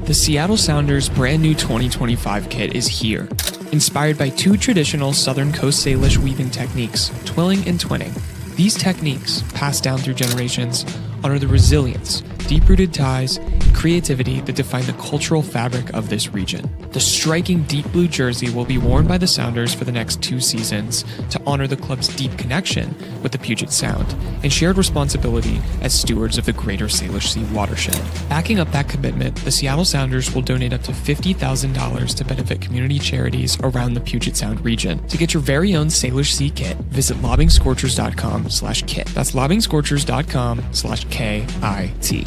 The Seattle Sounders' brand new 2025 kit is here, inspired by two traditional Southern Coast Salish weaving techniques, twilling and twinning. These techniques, passed down through generations, honor the resilience, deep-rooted ties, and creativity that define the cultural fabric of this region. The striking deep blue jersey will be worn by the Sounders for the next 2 seasons to honor the club's deep connection with the Puget Sound and shared responsibility as stewards of the greater Salish Sea watershed. Backing up that commitment, the Seattle Sounders will donate up to $50,000 to benefit community charities around the Puget Sound region. To get your very own Salish Sea kit, visit lobbingscorchers.com/kit. That's lobbingscorchers.com/KIT.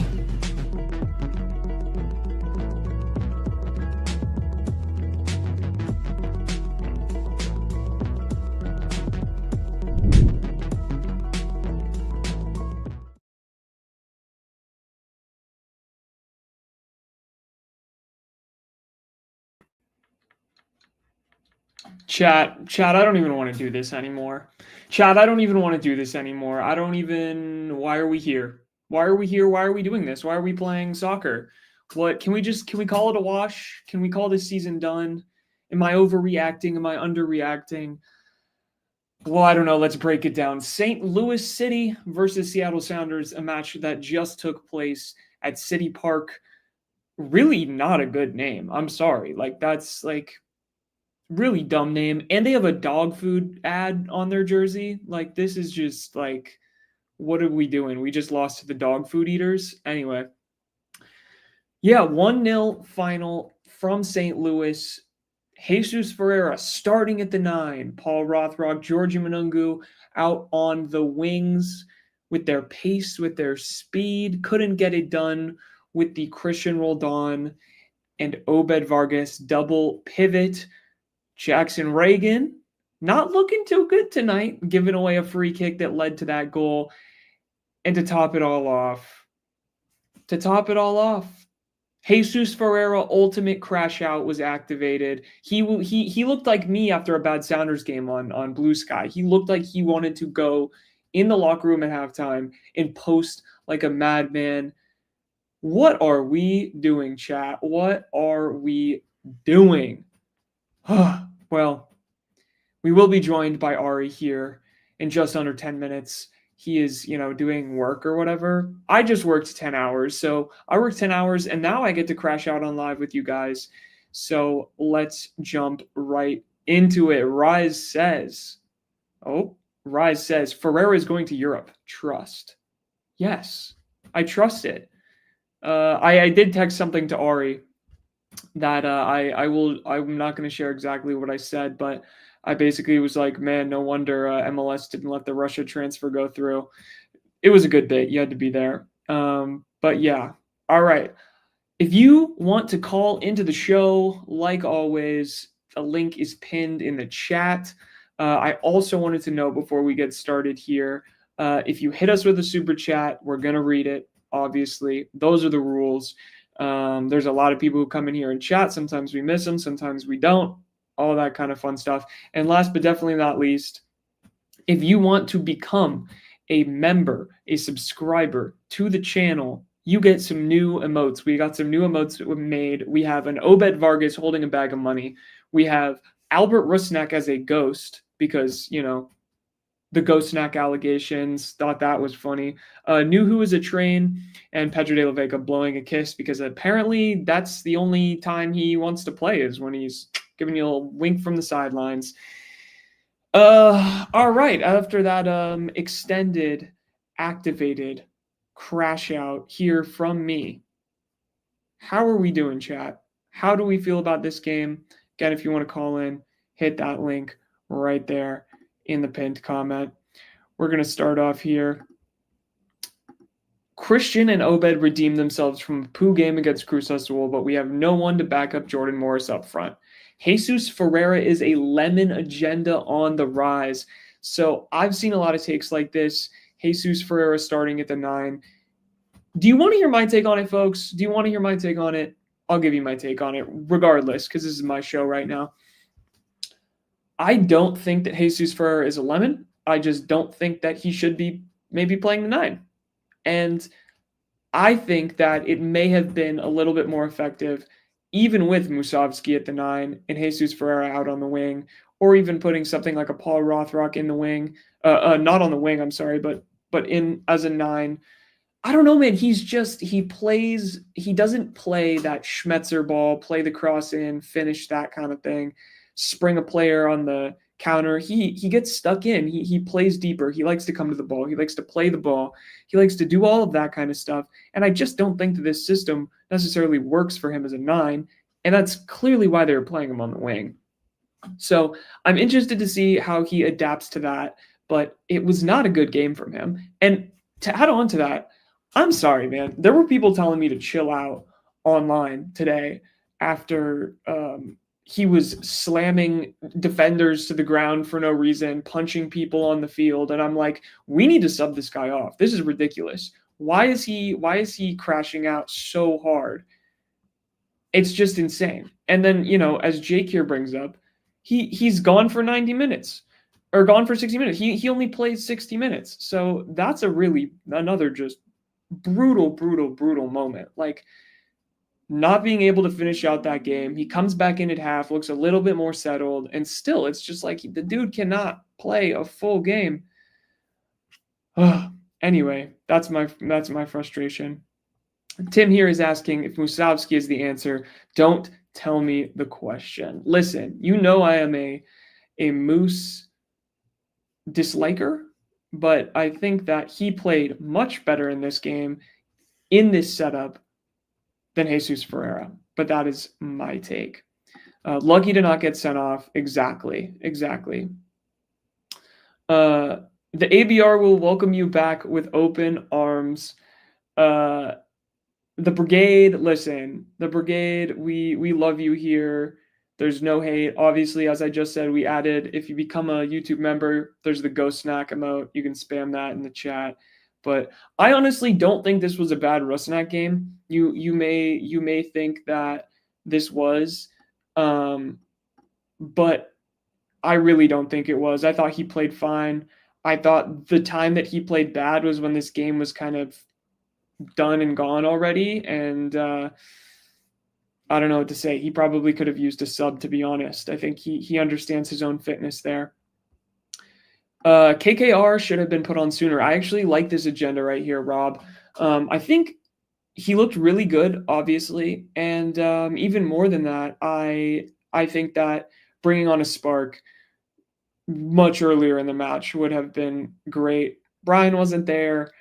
Chat, I don't even want to do this anymore. Chat, I don't even want to do this anymore. Why are we here? Why are we here? Why are we doing this? Why are we playing soccer? Can we call it a wash? Can we call this season done? Am I overreacting? Am I underreacting? Well, I don't know. Let's break it down. St. Louis City versus Seattle Sounders, a match that just took place at City Park. Really not a good name. I'm sorry. That's really dumb name. And they have a dog food ad on their jersey. This is just what are we doing? We just lost to the dog food eaters. Anyway. Yeah, 1-0 final from St. Louis. Jesus Ferreira starting at the 9. Paul Rothrock, Georgie Manungu out on the wings with their pace, with their speed. Couldn't get it done with the Christian Roldan and Obed Vargas double pivot. Jackson Reagan not looking too good tonight, giving away a free kick that led to that goal. And to top it all off, Jesus Ferreira ultimate crash out was activated. He looked like me after a bad Sounders game on Blue Sky. He looked like he wanted to go in the locker room at halftime and post like a madman. What are we doing, chat? What are we doing? Well, we will be joined by Ari here in just under 10 minutes. He is, doing work or whatever. I just worked 10 hours. So I worked 10 hours and now I get to crash out on live with you guys. So let's jump right into it. Rise says, Ferreira is going to Europe. Trust. Yes, I trust it. I did text something to Ari that I'm not going to share exactly what I said, but I basically was like, man, no wonder MLS didn't let the Russia transfer go through. It was a good bit. You had to be there. But yeah. All right. If you want to call into the show, like always, a link is pinned in the chat. I also wanted to know before we get started here, if you hit us with a super chat, we're going to read it. Obviously, those are the rules. There's a lot of people who come in here and chat. Sometimes we miss them. Sometimes we don't. All that kind of fun stuff. And last but definitely not least, if you want to become a member, a subscriber to the channel, you get some new emotes. We got some new emotes made. We have an Obed Vargas holding a bag of money. We have Albert Rusnak as a ghost because, the ghost snack allegations, thought that was funny. Knew who was a train, and Pedro de la Vega blowing a kiss because apparently that's the only time he wants to play is when he's giving you a wink from the sidelines. All right. After that extended, activated crash out here from me, how are we doing, chat? How do we feel about this game? Again, if you want to call in, hit that link right there in the pinned comment. We're going to start off here. Christian and Obed redeemed themselves from a poo game against Cruz Azul, but we have no one to back up Jordan Morris up front. Jesus Ferreira is a lemon agenda on the rise. So I've seen a lot of takes like this. Jesus Ferreira starting at the 9. Do you want to hear my take on it, folks? Do you want to hear my take on it? I'll give you my take on it regardless because this is my show right now. I don't think that Jesus Ferreira is a lemon. I just don't think that he should be maybe playing the 9. And I think that it may have been a little bit more effective, even with Musovski at the 9 and Jesus Ferreira out on the wing, or even putting something like a Paul Rothrock in the wing, not on the wing, I'm sorry, but in as a 9. I don't know, man. He doesn't play that Schmetzer ball, play the cross in, finish that kind of thing, spring a player on the counter. He gets stuck in. He plays deeper. He likes to come to the ball. He likes to play the ball. He likes to do all of that kind of stuff. And I just don't think that this system necessarily works for him as a 9. And that's clearly why they were playing him on the wing. So I'm interested to see how he adapts to that. But it was not a good game from him. And to add on to that, I'm sorry, man. There were people telling me to chill out online today after he was slamming defenders to the ground for no reason, punching people on the field, and I'm like, we need to sub this guy off. This is ridiculous. Why is he crashing out so hard? It's just insane. And then, as Jake here brings up, he's gone for 90 minutes or gone for 60 minutes. He only plays 60 minutes. So that's another just brutal moment. Like, not being able to finish out that game. He comes back in at half, looks a little bit more settled, and still it's just like the dude cannot play a full game. Anyway, that's my frustration. Tim here is asking if Musovski is the answer. Don't tell me the question. Listen, I am a Moose disliker, but I think that he played much better in this game, in this setup, than Jesus Ferreira. But that is my take. Lucky to not get sent off. Exactly. The ABR will welcome you back with open arms. The Brigade, listen, we love you here. There's no hate. Obviously, as I just said, we added, if you become a YouTube member, there's the Ghost Snack emote. You can spam that in the chat. But I honestly don't think this was a bad Rusnak game. You may think that this was, but I really don't think it was. I thought he played fine. I thought the time that he played bad was when this game was kind of done and gone already. And I don't know what to say. He probably could have used a sub, to be honest. I think he understands his own fitness there. KKR should have been put on sooner. I actually like this agenda right here, Rob. I think he looked really good, obviously. And even more than that, I think that bringing on a Spark much earlier in the match would have been great. Brian wasn't there.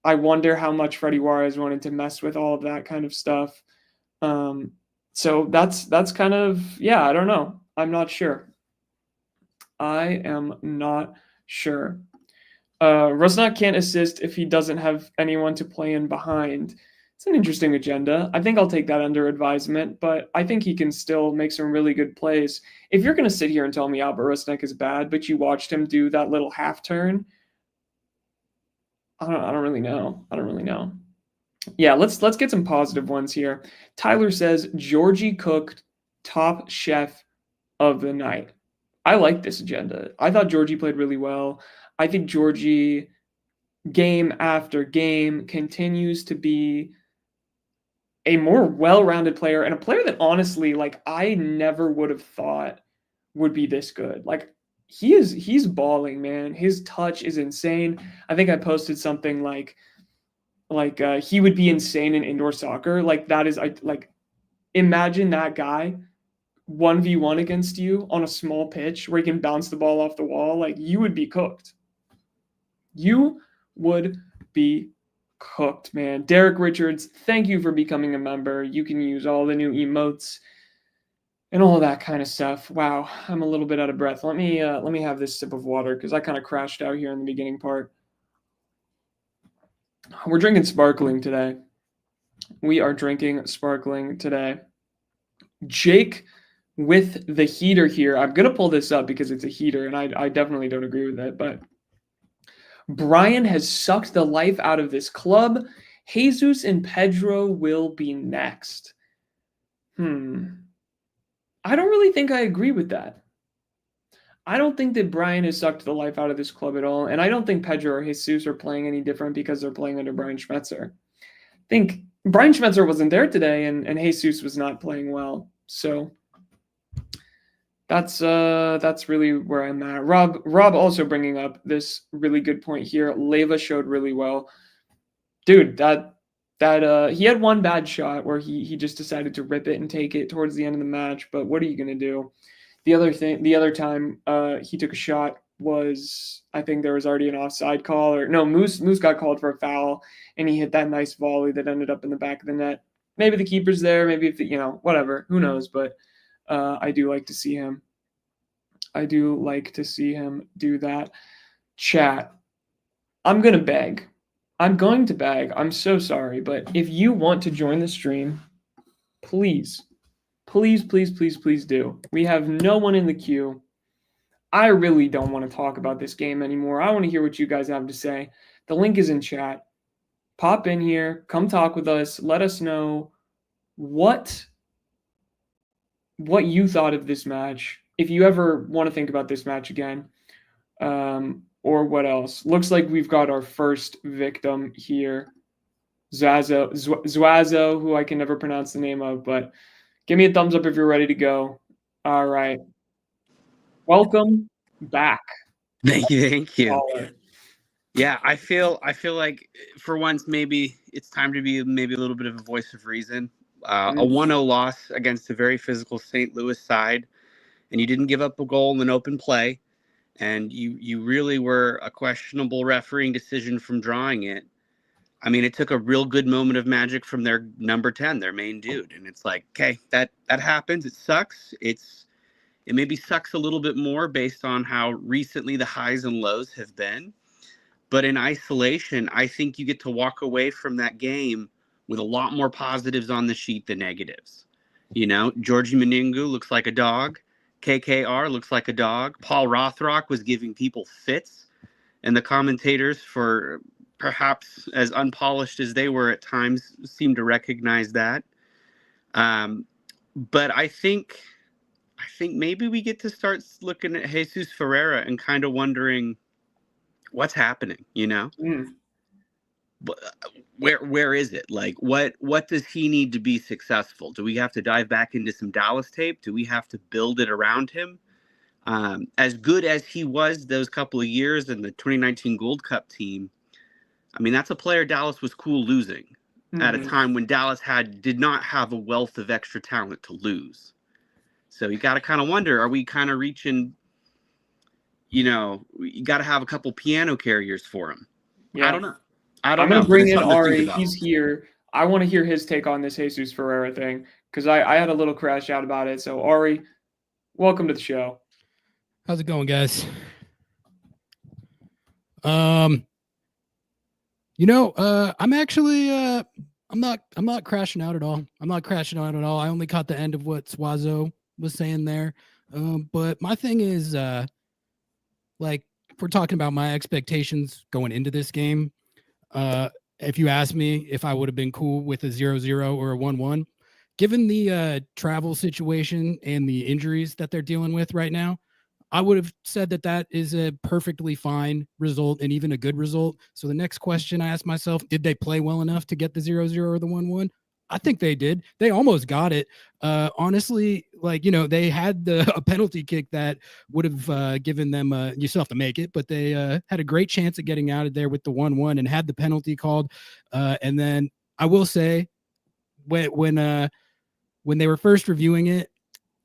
I wonder how much Freddie Juarez wanted to mess with all of that kind of stuff. So that's kind of, I don't know. I'm not sure. I am not sure. Rusnak can't assist if he doesn't have anyone to play in behind. It's an interesting agenda. I think I'll take that under advisement, but I think he can still make some really good plays. If you're going to sit here and tell me Albert Rusnak is bad, but you watched him do that little half turn, I don't really know. Yeah, let's get some positive ones here. Tyler says Georgie cooked top chef of the night. I like this agenda. I thought Georgie played really well. I think Georgie, game after game, continues to be a more well-rounded player, and a player that honestly, like, I never would have thought would be this good. Like, he's balling, man. His touch is insane. I think I posted something like he would be insane in indoor soccer. Like, that is, imagine that guy 1v1 against you on a small pitch where he can bounce the ball off the wall. Like, you would be cooked. You would be cooked, man. Derek Richards, thank you for becoming a member. You can use all the new emotes and all that kind of stuff. Wow, I'm a little bit out of breath. Let me have this sip of water because I kind of crashed out here in the beginning part. We're drinking sparkling today. We are drinking sparkling today. Jake with the heater here. I'm going to pull this up because it's a heater, and I definitely don't agree with it, but Brian has sucked the life out of this club. Jesus and Pedro will be next. I don't really think I agree with that. I don't think that Brian has sucked the life out of this club at all, and I don't think Pedro or Jesus are playing any different because they're playing under Brian Schmetzer. think Brian Schmetzer wasn't there today, and Jesus was not playing well. So that's really where I'm at. Rob also bringing up this really good point here. Leyva showed really well. Dude, that he had one bad shot where he just decided to rip it and take it towards the end of the match, but what are you going to do? The other time he took a shot was, I think there was already an offside call, or no, Moose got called for a foul, and he hit that nice volley that ended up in the back of the net. Maybe the keeper's there, maybe if whatever, who knows, but I do like to see him. I do like to see him do that. Chat, I'm going to beg. I'm so sorry, but if you want to join the stream, please do. We have no one in the queue. I really don't want to talk about this game anymore. I want to hear what you guys have to say. The link is in chat. Pop in here, come talk with us, let us know what you thought of this match. If you ever want to think about this match again, or what else. Looks like we've got our first victim here. Zuazo, who I can never pronounce the name of, but give me a thumbs up if you're ready to go. All right. Welcome back. Thank you. Caller. Yeah, I feel like for once maybe it's time to be maybe a little bit of a voice of reason. A 1-0 loss against a very physical St. Louis side, and you didn't give up a goal in an open play, and you really were a questionable refereeing decision from drawing it. I mean, it took a real good moment of magic from their number 10, their main dude, and it's like, okay, that happens. It sucks. It maybe sucks a little bit more based on how recently the highs and lows have been. But in isolation, I think you get to walk away from that game with a lot more positives on the sheet than negatives. Georgie Meningu looks like a dog. KKR looks like a dog. Paul Rothrock was giving people fits. And the commentators, for perhaps as unpolished as they were at times, seemed to recognize that. But I think maybe we get to start looking at Jesus Ferreira and kind of wondering what's happening, But where is it? Like, what does he need to be successful? Do we have to dive back into some Dallas tape? Do we have to build it around him? As good as he was those couple of years in the 2019 Gold Cup team, I mean, that's a player Dallas was cool losing at a time when Dallas did not have a wealth of extra talent to lose. So you got to kind of wonder, are we kind of reaching, you got to have a couple piano carriers for him. Yeah. I don't know. I'm going to bring in Ari. He's here. I want to hear his take on this Jesus Ferreira thing, because I had a little crash out about it. So, Ari, welcome to the show. How's it going, guys? I'm actually I'm not crashing out at all. I only caught the end of what Swazo was saying there. But my thing is, like, if we're talking about my expectations going into this game, if you ask me if I would have been cool with a 0-0 or a 1-1, given the travel situation and the injuries that they're dealing with right now, I would have said that is a perfectly fine result and even a good result. So the next question I asked myself, did they play well enough to get the 0-0 or the 1-1? I think they did. They almost got it. Honestly, they had a penalty kick that would have given them, you still have to make it, but they had a great chance at getting out of there with the 1-1 and had the penalty called. And then I will say, when they were first reviewing it,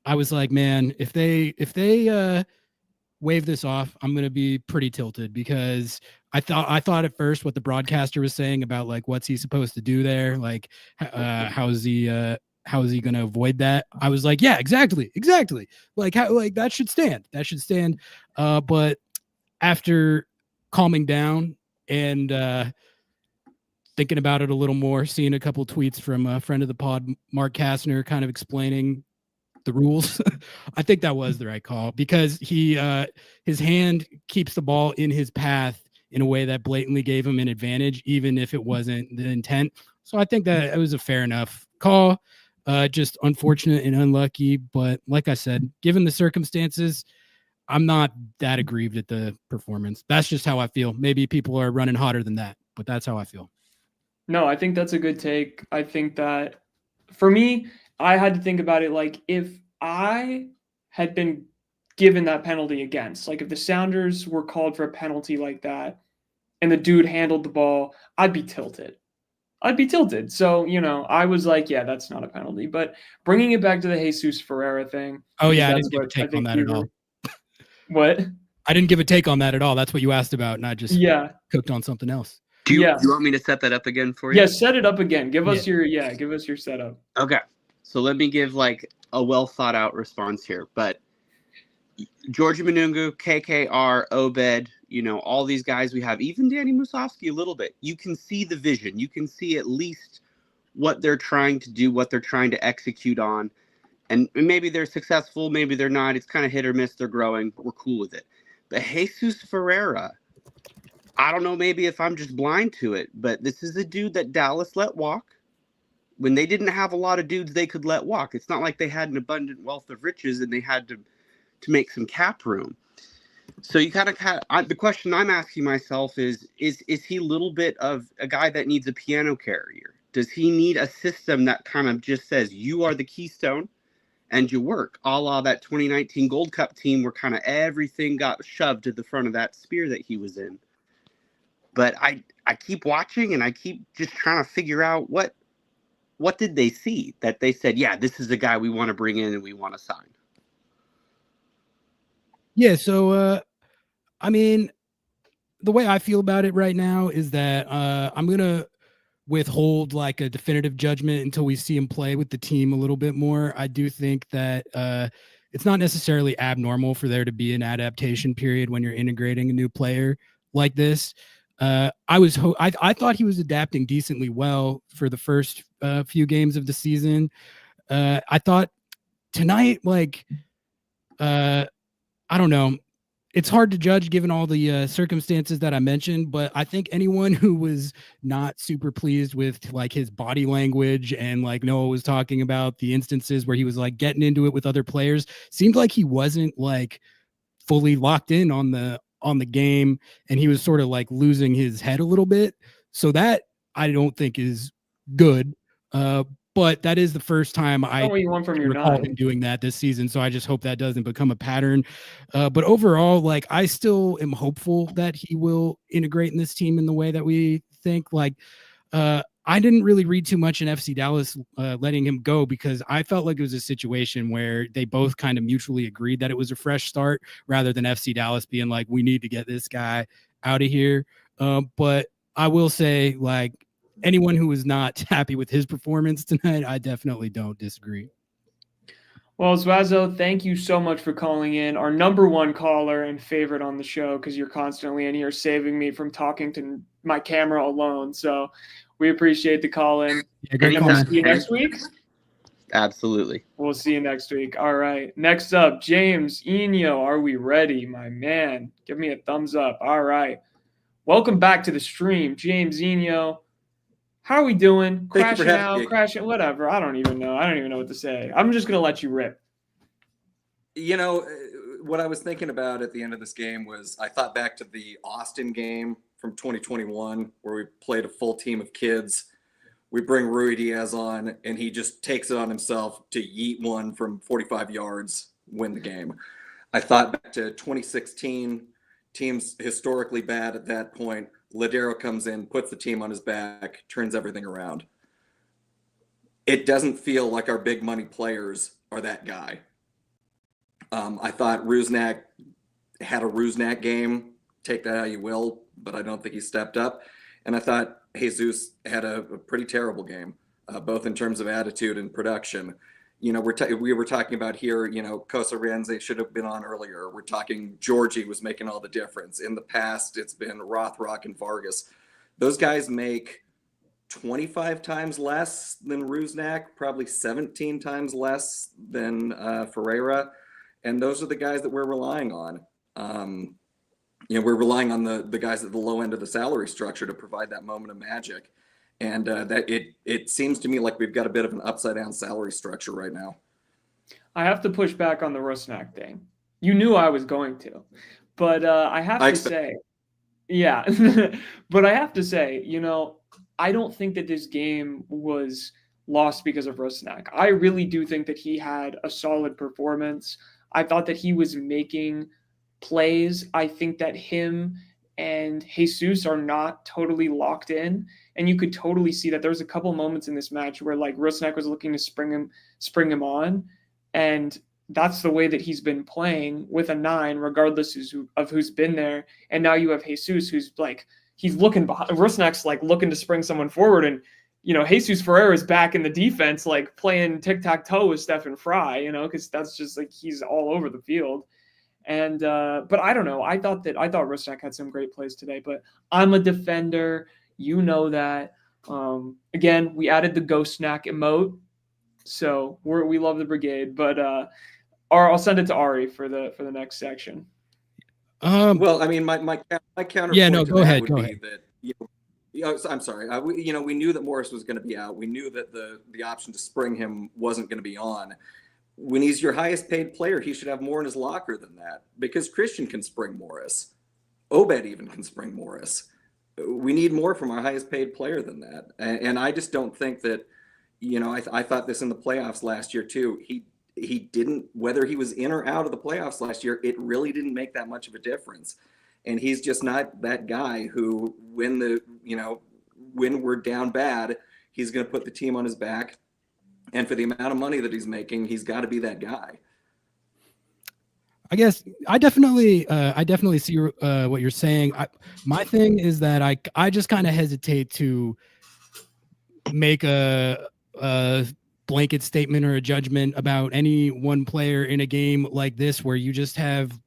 I was like, man, if they wave this off, I'm going to be pretty tilted, because I thought at first what the broadcaster was saying about, like, what's he supposed to do there? Like, how is he going to avoid that? I was like, yeah, exactly. Like, that should stand. But after calming down and thinking about it a little more, seeing a couple tweets from a friend of the pod, Mark Kastner, kind of explaining the rules, I think that was the right call, because his hand keeps the ball in his path in a way that blatantly gave him an advantage, even if it wasn't the intent. So I think that it was a fair enough call. Just unfortunate and unlucky, but like I said, given the circumstances, I'm not that aggrieved at the performance. That's just how I feel. Maybe people are running hotter than that, but that's how I feel. No, I think that's a good take. I think that for me, I had to think about it like if I had been given that penalty against, like if the Sounders were called for a penalty like that and the dude handled the ball, I'd be tilted. I'd be tilted. So, I was like, yeah, that's not a penalty. But bringing it back to the Jesus Ferreira thing, Oh because yeah, I that's didn't give a what I take on think that we at all. What? I didn't give a take on that at all. That's what you asked about, and I just cooked on something else. Do you want me to set that up again for you? Yeah, set it up again. Give us your setup. Okay. So let me give like a well thought out response here. But Georgie Manungu, KKR, Obed, all these guys we have, even Danny Musovsky a little bit. You can see the vision. You can see at least what they're trying to do, what they're trying to execute on. And maybe they're successful, maybe they're not. It's kind of hit or miss. They're growing. We're cool with it. But Jesus Ferreira, I don't know maybe if I'm just blind to it, but this is a dude that Dallas let walk when they didn't have a lot of dudes they could let walk. It's not like they had an abundant wealth of riches and they had to make some cap room. So you the question I'm asking myself is he a little bit of a guy that needs a piano carrier? Does he need a system that kind of just says you are the keystone and you work, a la that 2019 Gold Cup team where kind of everything got shoved to the front of that spear that he was in? But I keep watching and I keep just trying to figure out what did they see that they said, yeah, this is the guy we want to bring in and we want to sign. Yeah, so I mean, the way I feel about it right now is that I'm gonna withhold like a definitive judgment until we see him play with the team a little bit more. I do think that it's not necessarily abnormal for there to be an adaptation period when you're integrating a new player like this. I thought he was adapting decently well for the first few games of the season. I thought tonight, I don't know. It's hard to judge given all the circumstances that I mentioned, but I think anyone who was not super pleased with like his body language and like Noah was talking about the instances where he was like getting into it with other players, seemed like he wasn't like fully locked in on the game, and he was sort of like losing his head a little bit. So that I don't think is good. But that is the first time I recall him doing that this season. So I just hope that doesn't become a pattern. But overall, like I still am hopeful that he will integrate in this team in the way that we think. Like I didn't really read too much in FC Dallas letting him go because I felt like it was a situation where they both kind of mutually agreed that it was a fresh start rather than FC Dallas being like, we need to get this guy out of here. But I will say, like, anyone who was not happy with his performance tonight, I definitely don't disagree. Well, Zwazo, thank you so much for calling in, our number one caller and favorite on the show, because you're constantly in here saving me from talking to my camera alone. So we appreciate the call in. Yeah, great call, see you next week. Absolutely. We'll see you next week. All right. Next up, James Eno. Are we ready, my man? Give me a thumbs up. All right. Welcome back to the stream, James Eno. How are we doing? Crashing out, crashing, whatever. I don't even know. I don't even know what to say. I'm just going to let you rip. What I was thinking about at the end of this game was I thought back to the Austin game from 2021 where we played a full team of kids. We bring Rui Diaz on, and he just takes it on himself to yeet one from 45 yards, win the game. I thought back to 2016, teams historically bad at that point. Ladero comes in, puts the team on his back, turns everything around. It doesn't feel like our big money players are that guy. I thought Rusnak had a Rusnak game. Take that how you will, but I don't think he stepped up. And I thought Jesus had a pretty terrible game, both in terms of attitude and production. We were talking about here, Kosa Renze should have been on earlier. We're talking Georgie was making all the difference. In the past, it's been Rothrock and Vargas. Those guys make 25 times less than Rusnak, probably 17 times less than Ferreira. And those are the guys that we're relying on. We're relying on the guys at the low end of the salary structure to provide that moment of magic. And that it seems to me like we've got a bit of an upside down salary structure right now. I have to push back on the Rusnak thing. You knew I was going to, but I have to say, yeah, but I have to say, I don't think that this game was lost because of Rusnak. I really do think that he had a solid performance. I thought that he was making plays. I think that him and Jesus are not totally locked in, and you could totally see that. There was a couple moments in this match where like Rusnak was looking to spring him on, and that's the way that he's been playing with a 9, regardless of who's been there. And now you have Jesus, who's like he's looking behind. Rusnak's like looking to spring someone forward, and Jesus Ferreira is back in the defense, like playing tic-tac-toe with Stephen Fry, because that's just like he's all over the field. And but I don't know. I thought Rusnak had some great plays today, but I'm a defender. You know that. Again, we added the ghost snack emote, so we love the brigade. But I'll send it to Ari for the next section. Well, I mean, my counterpoint go ahead. that I'm sorry. We knew that Morris was going to be out. We knew that the option to spring him wasn't going to be on. When he's your highest paid player, he should have more in his locker than that, because Christian can spring Morris. Obed even can spring Morris. We need more from our highest paid player than that. And I just don't think that, I thought this in the playoffs last year too. He didn't, whether he was in or out of the playoffs last year, it really didn't make that much of a difference. And he's just not that guy who, when we're down bad, he's going to put the team on his back. And for the amount of money that he's making, he's got to be that guy. I guess I definitely see what you're saying. My thing is that I just kind of hesitate to make a blanket statement or a judgment about any one player in a game like this, where you just have,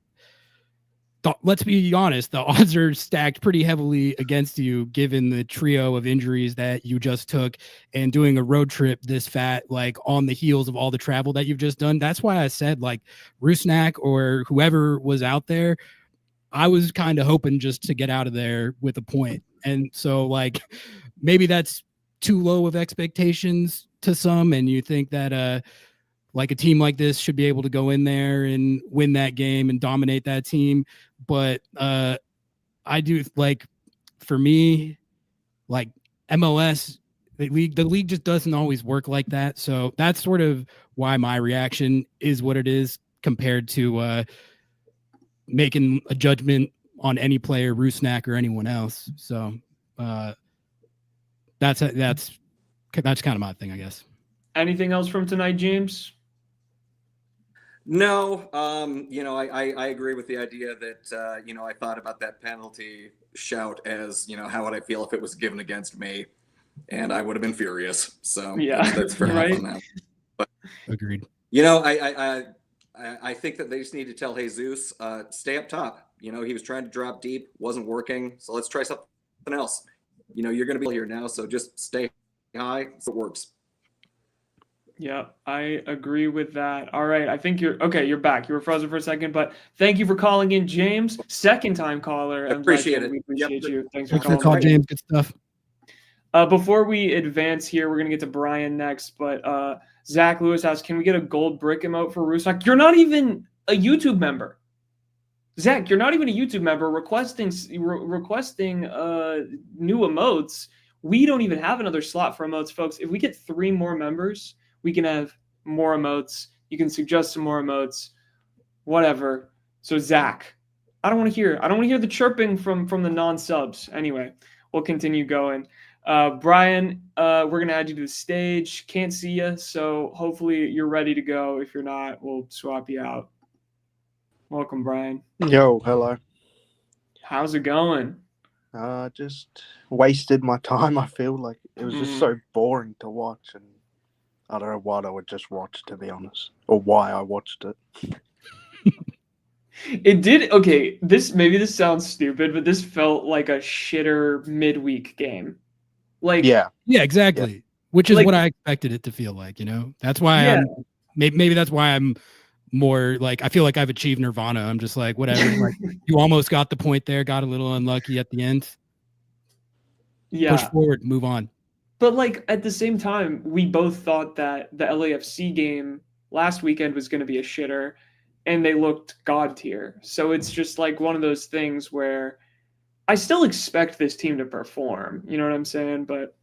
let's be honest, the odds are stacked pretty heavily against you, given the trio of injuries that you just took, and doing a road trip this fat, like on the heels of all the travel that you've just done. That's why I said, like, Rusnak or whoever was out there, I was kind of hoping just to get out of there with a point. And so, like, maybe that's too low of expectations to some, and you think that like a team like this should be able to go in there and win that game and dominate that team. But I do, like, for me, like MLS, the league just doesn't always work like that. So that's sort of why my reaction is what it is, compared to making a judgment on any player, Rusnak or anyone else. So that's kind of my thing, I guess. Anything else from tonight, James? No, I agree with the idea that, I thought about that penalty shout as, how would I feel if it was given against me? And I would have been furious. So yeah, that's fair right? enough on that. But, agreed. I think that they just need to tell Jesus, stay up top. He was trying to drop deep, wasn't working. So let's try something else. You're going to be here now, so just stay high so it works. Yeah, I agree with that. All right, I think you're back. You were frozen for a second, but thank you for calling in, James. Second time caller. I appreciate it. We appreciate you. Thanks for calling. Call, James. Good stuff. Before we advance here, we're gonna get to Brian next, but Zach Lewis asks, can we get a gold brick emote for Rusnak? You're not even a YouTube member. Zach, you're not even a YouTube member requesting new emotes. We don't even have another slot for emotes, folks. If we get 3 more members, we can have more emotes. You can suggest some more emotes, whatever. So Zach, I don't want to hear the chirping from the non-subs. Anyway, we'll continue going. Brian, we're going to add you to the stage. Can't see you, so hopefully you're ready to go. If you're not, we'll swap you out. Welcome, Brian. Yo, hello. How's it going? Just wasted my time. I feel like it was just so boring to watch, and I don't know what I would just watch, to be honest, or why I watched it. It did. Okay, this sounds stupid, but this felt like a shitter midweek game. Like, yeah, exactly. Yeah. Which is like, what I expected it to feel like. That's why maybe that's why I'm more like, I feel like I've achieved nirvana. I'm just like, whatever. Like, you almost got the point there, got a little unlucky at the end. Yeah, push forward, move on. But like at the same time, we both thought that the LAFC game last weekend was going to be a shitter, and they looked god tier. So it's just like one of those things where I still expect this team to perform. You know what I'm saying? But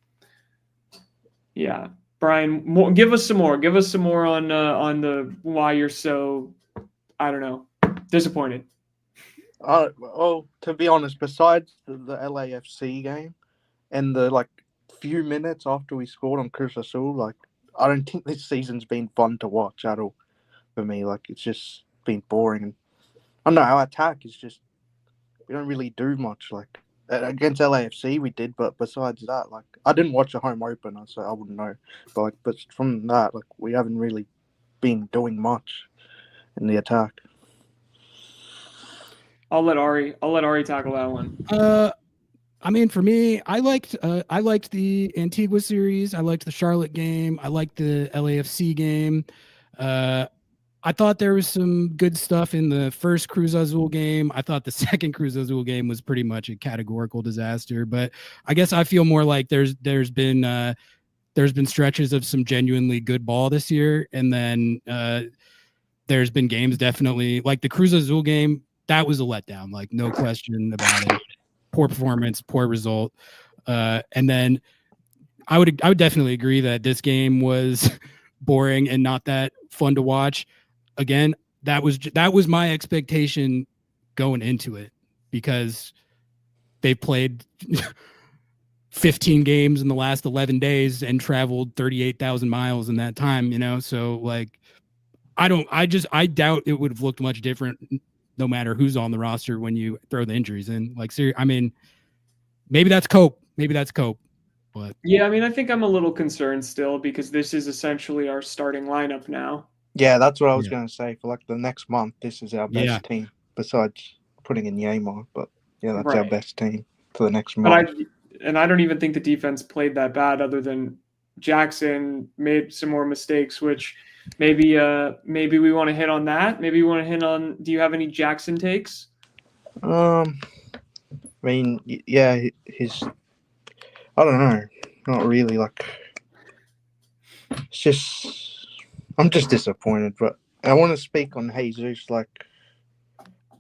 yeah, Brian, give us some more. Give us some more on the why you're so, I don't know, disappointed. Well, to be honest, besides the LAFC game and the few minutes after we scored on Cruz Azul, I don't think this season's been fun to watch at all for me. It's just been boring. And I don't know, our attack is just, we don't really do much. Against LAFC we did, but besides that, I didn't watch a home opener, so I wouldn't know. But from that, we haven't really been doing much in the attack. I'll let Ari tackle that one. I mean, for me, I liked the Antigua series. I liked the Charlotte game. I liked the LAFC game. I thought there was some good stuff in the first Cruz Azul game. I thought the second Cruz Azul game was pretty much a categorical disaster. But I guess I feel more like there's been stretches of some genuinely good ball this year, and then there's been games definitely like the Cruz Azul game. That was a letdown, no question about it. Poor performance, poor result. And then I would definitely agree that this game was boring and not that fun to watch. Again, that was my expectation going into it, because they played 15 games in the last 11 days and traveled 38,000 miles in that time, so I doubt it would have looked much different no matter who's on the roster when you throw the injuries in. I mean, maybe that's cope. But yeah, I mean, I think I'm a little concerned still, because this is essentially our starting lineup now. Yeah, that's what I was going to say. For the next month, this is our best team, besides putting in Yamar. But yeah, that's our best team for the next month. And I don't even think the defense played that bad, other than Jackson made some more mistakes, which maybe we want to hit on that. Maybe we want to hit on. Do you have any Jackson takes? I mean, yeah, I don't know, not really. It's just, I'm just disappointed. But I want to speak on Jesus. I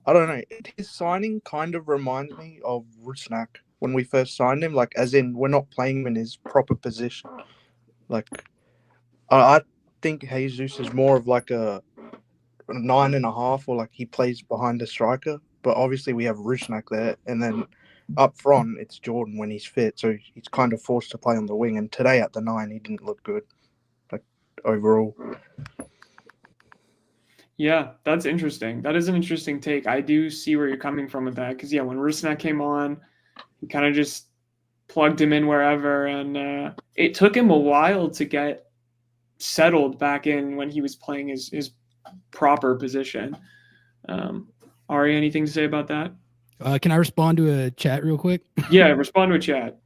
don't know, his signing kind of reminds me of Rusnak when we first signed him. As in, we're not playing him in his proper position. I think Jesus is more of a 9.5, or he plays behind a striker. But obviously we have Rusnak there, and then up front it's Jordan when he's fit, so he's kind of forced to play on the wing. And today at the 9 he didn't look good, overall. Yeah, that's interesting. That is an interesting take. I do see where you're coming from with that, because when Rusnak came on, he kind of just plugged him in wherever, and it took him a while to get settled back in when he was playing his proper position. Ari, anything to say about that? Can I respond to a chat real quick? Yeah, respond to a chat.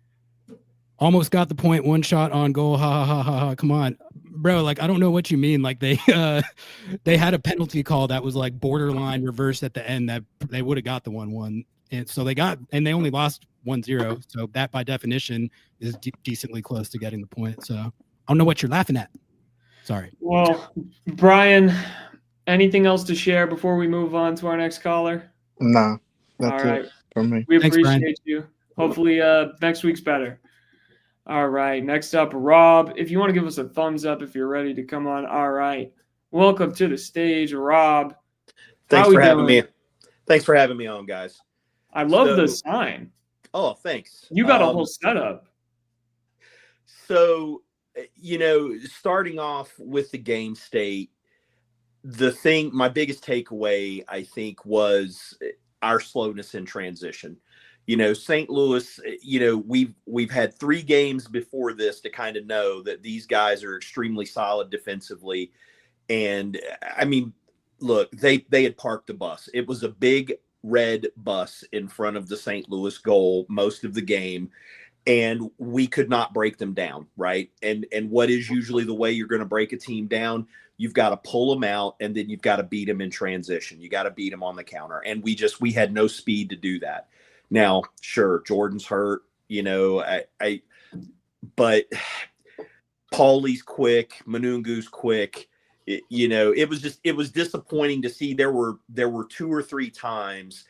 Almost got the point. One shot on goal. Ha ha ha ha ha. Come on, bro. I don't know what you mean. They had a penalty call that was borderline reversed at the end that they would have got the 1-1. And so they only lost 1-0. So that by definition is decently close to getting the point. So I don't know what you're laughing at. Sorry. Well, Brian, anything else to share before we move on to our next caller? No, that's all right. it from me. We Thanks, appreciate Brian. you. Hopefully next week's better. All right. Next up, Rob. If you want to give us a thumbs up if you're ready to come on. All right. Welcome to the stage, Rob. Thanks for having me. Thanks for having me on, guys. I love the sign. Oh, thanks. You got a whole setup. So, starting off with the game state, my biggest takeaway, I think, was our slowness in transition. St. Louis, we've had 3 games before this to kind of know that these guys are extremely solid defensively. And I mean, look, they had parked the bus. It was a big red bus in front of the St. Louis goal most of the game, and we could not break them down, right? And what is usually the way you're going to break a team down? You've got to pull them out, and then you've got to beat them in transition. You got to beat them on the counter. And we had no speed to do that. Now, sure, Jordan's hurt, but Paulie's quick, Manungu's quick. It was disappointing to see. There were 2 or 3 times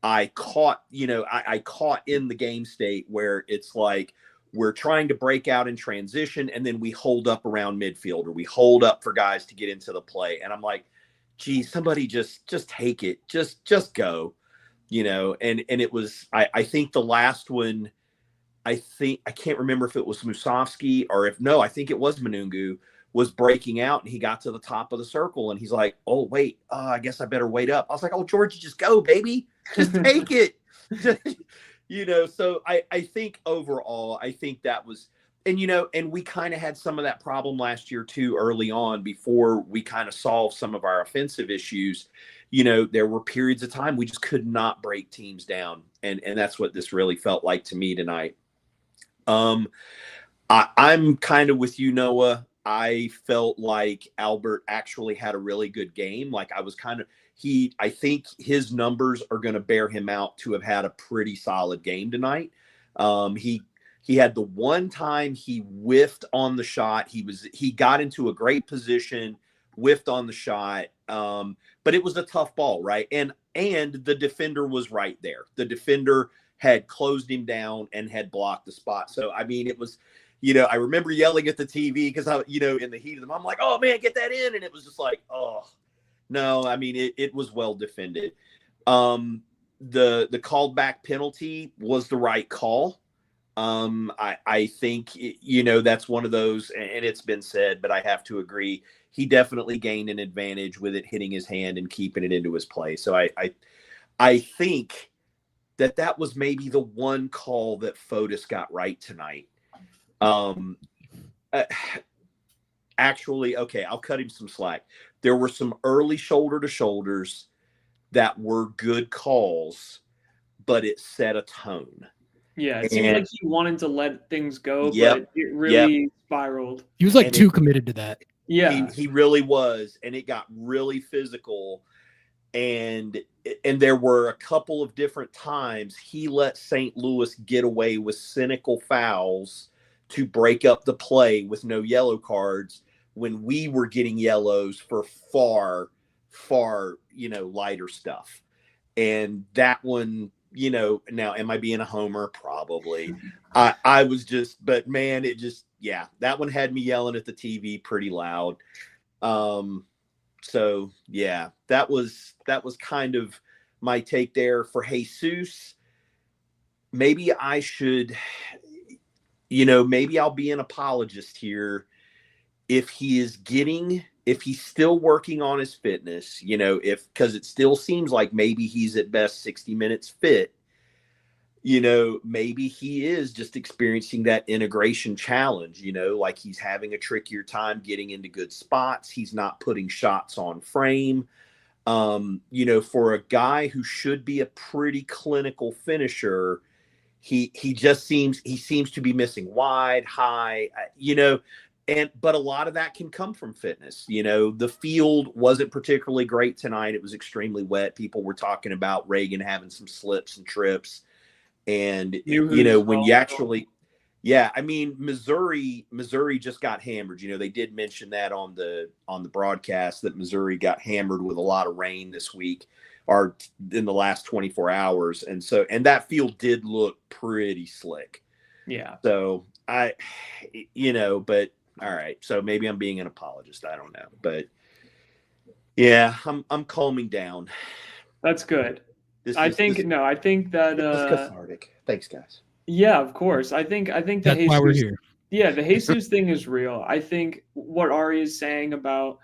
I caught, I caught in the game state where it's like we're trying to break out in transition and then we hold up around midfield, or we hold up for guys to get into the play. And I'm like, geez, somebody just take it, just go, and it was, I think the last one, I can't remember if it was Musovski or I think it was Manungu, was breaking out and he got to the top of the circle and he's like, oh, wait, I guess I better wait up. I was like, oh, Georgie, just go, baby. Just take it. So I think overall, I think that was, and we kind of had some of that problem last year too, early on, before we kind of solved some of our offensive issues. There were periods of time we just could not break teams down. And that's what this really felt like to me tonight. I'm kind of with you, Noah. I felt like Albert actually had a really good game. Like I was I think his numbers are going to bear him out to have had a pretty solid game tonight. He had the one time he whiffed on the shot. He got into a great position, whiffed on the shot. But it was a tough ball, right? And the defender was right there. The defender had closed him down and had blocked the spot. So, I mean, it was, I remember yelling at the TV because in the heat of them, I'm like, oh man, get that in. And it was just like, oh no, I mean, it was well defended. The called back penalty was the right call. I think, that's one of those, and it's been said, but I have to agree. He definitely gained an advantage with it hitting his hand and keeping it into his play. So I think that was maybe the one call that Fotis got right tonight. Actually, okay, I'll cut him some slack. There were some early shoulder to shoulders that were good calls, but it set a tone. Yeah, it seemed like he wanted to let things go, but it really spiraled. He was like too committed to that. Yeah, he really was, and it got really physical. And there were a couple of different times he let St. Louis get away with cynical fouls to break up the play with no yellow cards when we were getting yellows for far, lighter stuff. And that one, now am I being a homer? Probably. I was just, but man, that one had me yelling at the TV pretty loud. So yeah, that was kind of my take there for Jesus. Maybe I should, maybe I'll be an apologist here. If he's still working on his fitness, because it still seems like maybe he's at best 60 minutes fit, maybe he is just experiencing that integration challenge, like he's having a trickier time getting into good spots. He's not putting shots on frame. For a guy who should be a pretty clinical finisher, he seems to be missing wide, high, but a lot of that can come from fitness. The field wasn't particularly great tonight. It was extremely wet. People were talking about Reagan having some slips and trips. And, when you actually, Missouri just got hammered. They did mention that on the broadcast that Missouri got hammered with a lot of rain this week or in the last 24 hours. And that field did look pretty slick. Yeah. So but all right. So maybe I'm being an apologist. I don't know, but yeah, I'm calming down. That's good. I think that it's cathartic. Thanks, guys. Yeah, of course. I think that That's why we're here. Yeah, the Jesus thing is real. I think what Ari is saying about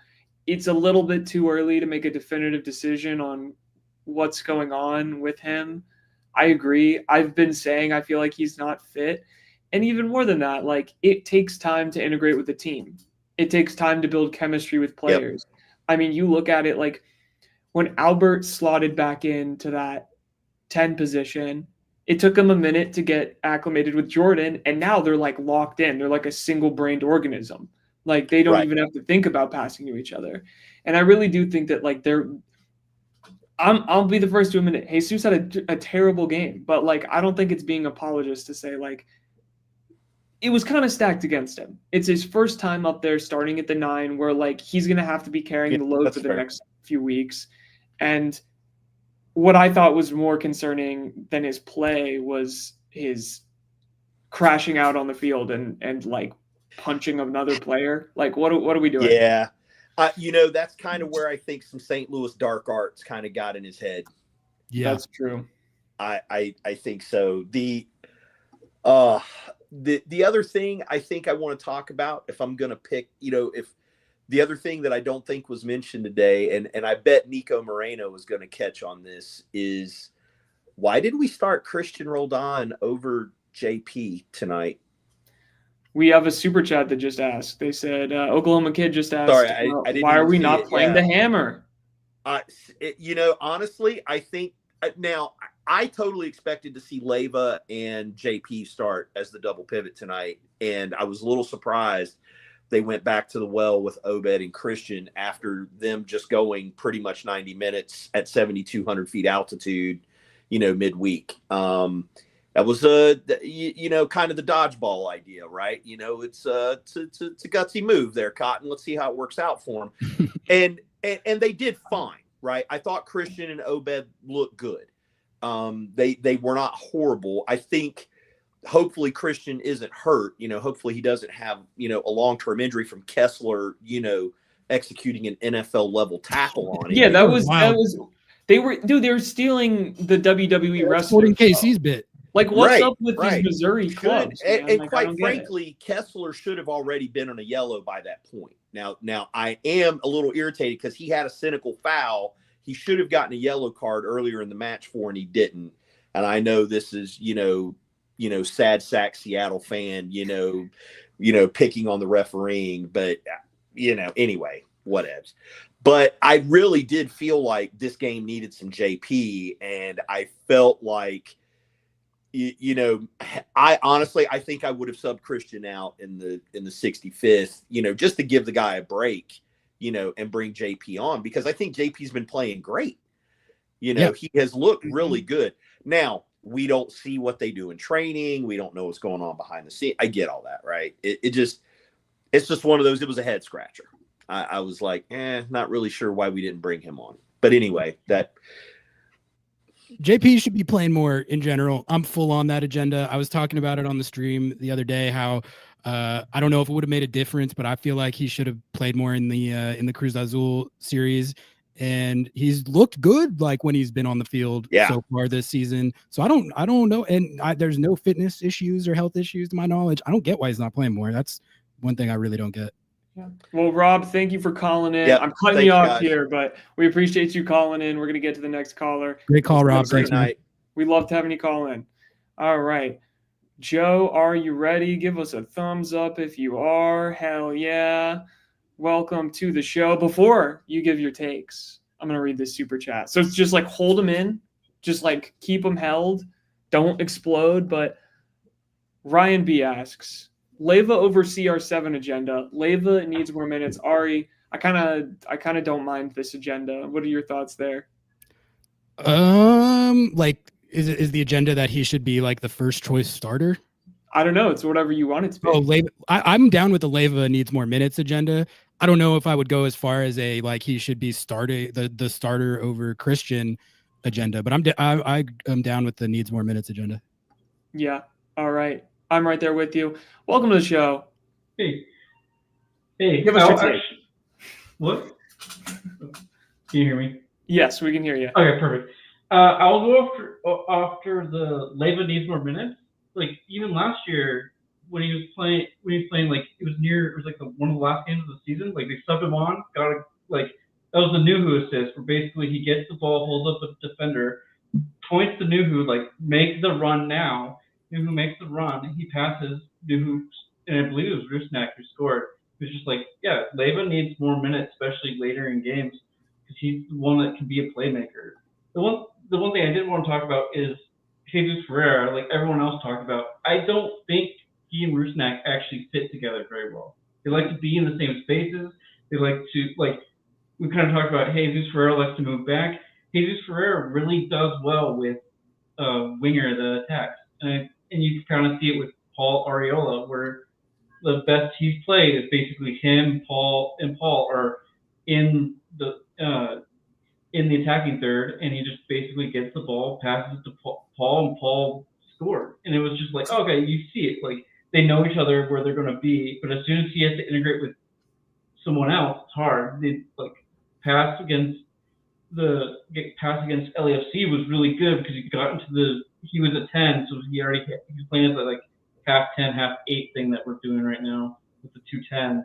it's a little bit too early to make a definitive decision on what's going on with him. I agree. I've been saying I feel like he's not fit. And even more than that, like it takes time to integrate with the team. It takes time to build chemistry with players. Yep. I mean, you look at it like when Albert slotted back into that 10 position, it took him a minute to get acclimated with Jordan, and now they're like locked in. They're like a single-brained organism. Like they don't even have to think about passing to each other. And I really do think that like I'll be the first to admit it. Jesus had a terrible game, but like I don't think it's being apologist to say like it was kind of stacked against him. It's his first time up there starting at the 9 where like he's going to have to be carrying the load for the next few weeks. And what I thought was more concerning than his play was his crashing out on the field and like punching another player. Like, what are we doing? Yeah. That's kind of where I think some St. Louis dark arts kind of got in his head. Yeah, that's true. I think so. The other thing I think I want to talk about, if I'm going to pick, if the other thing that I don't think was mentioned today, and I bet Nico Moreno was going to catch on this, is why did we start Christian Roldan over JP tonight? We have a super chat that just asked. They said Oklahoma Kid just asked, Sorry, I didn't why are even we see not it. playing Yeah. the hammer? Honestly, I think now I totally expected to see Leyva and JP start as the double pivot tonight, and I was a little surprised they went back to the well with Obed and Christian after them just going pretty much 90 minutes at 7,200 feet altitude, midweek. That was kind of the dodgeball idea, right? It's a gutsy move there, Cotton. Let's see how it works out for them. and they did fine, right? I thought Christian and Obed looked good. They were not horrible. I think hopefully Christian isn't hurt. Hopefully he doesn't have, a long-term injury from Kessler, executing an NFL level tackle on him. Yeah, that was they were stealing the WWE wrestler. KC's bit. Like, what's up with these Missouri clubs? And like, quite frankly, Kessler should have already been on a yellow by that point. Now I am a little irritated because he had a cynical foul. He should have gotten a yellow card earlier in the match and he didn't. And I know this is, sad sack Seattle fan, picking on the refereeing, but anyway, whatevs. But I really did feel like this game needed some JP, and I felt like, I think I would have subbed Christian out in the 65th, just to give the guy a break, and bring JP on, because I think JP's been playing great. He has looked really good. Now, we don't see what they do in training. We don't know what's going on behind the scene. I get all that, right? It's just one of those. It was a head scratcher. I was like, not really sure why we didn't bring him on. But anyway, that JP should be playing more in general. I'm full on that agenda. I was talking about it on the stream the other day, how I don't know if it would have made a difference, but I feel like he should have played more in the Cruz Azul series. And he's looked good, like when he's been on the field so far this season. So I don't know. And there's no fitness issues or health issues to my knowledge. I don't get why he's not playing more. That's one thing I really don't get. Yeah. Well, Rob, thank you for calling in. Yep, I'm cutting you off here, but we appreciate you calling in. We're going to get to the next caller. Great call, Rob. Great night. We love having you call in. All right. Joe, are you ready? Give us a thumbs up if you are. Hell yeah. Welcome to the show. Before you give your takes, I'm going to read this super chat. So it's just like hold them in. Just like keep them held. Don't explode. But Ryan B asks, Leyva over CR7 agenda. Leyva needs more minutes. Ari, I kind of don't mind this agenda. What are your thoughts there? Like, is the agenda that he should be like the first choice starter? I don't know. It's whatever you want it to be. Oh, Leyva, I'm down with the Leyva needs more minutes agenda. I don't know if I would go as far as he should be starting the starter over Christian agenda, but I'm down with the needs more minutes agenda. Yeah. All right. I'm right there with you. Welcome to the show. Hey. Give us your take. What? Can you hear me? Yes, we can hear you. Okay, perfect. I'll go after the Leyva needs more minutes. Like even last year when he was playing, like it was like one of the last games of the season. Like they subbed him on, that was the Nuhu assist, where basically he gets the ball, holds up a defender, points to Nuhu, like make the run now. Nuhu makes the run, he passes Nuhu, and I believe it was Rusnak who scored. It was just like, yeah, Leyva needs more minutes, especially later in games, because he's the one that can be a playmaker. The one thing I didn't want to talk about is Jesus Ferreira, like everyone else talked about. I don't think he and Rusnak actually fit together very well. They like to be in the same spaces. They like to, we kind of talked about, Jesus Ferreira likes to move back. Jesus Ferreira really does well with winger that attacks. And you can kind of see it with Paul Arriola, where the best he's played is basically him, Paul, and Paul are in in the attacking third, and he just basically gets the ball, passes it to Paul, and Paul scored. And it was just like, okay, you see it. Like, they know each other where they're going to be, but as soon as he has to integrate with someone else, it's hard. The pass against LAFC was really good because he was at 10, so he was playing at the like half 10, half 8 thing that we're doing right now with the 2 10s.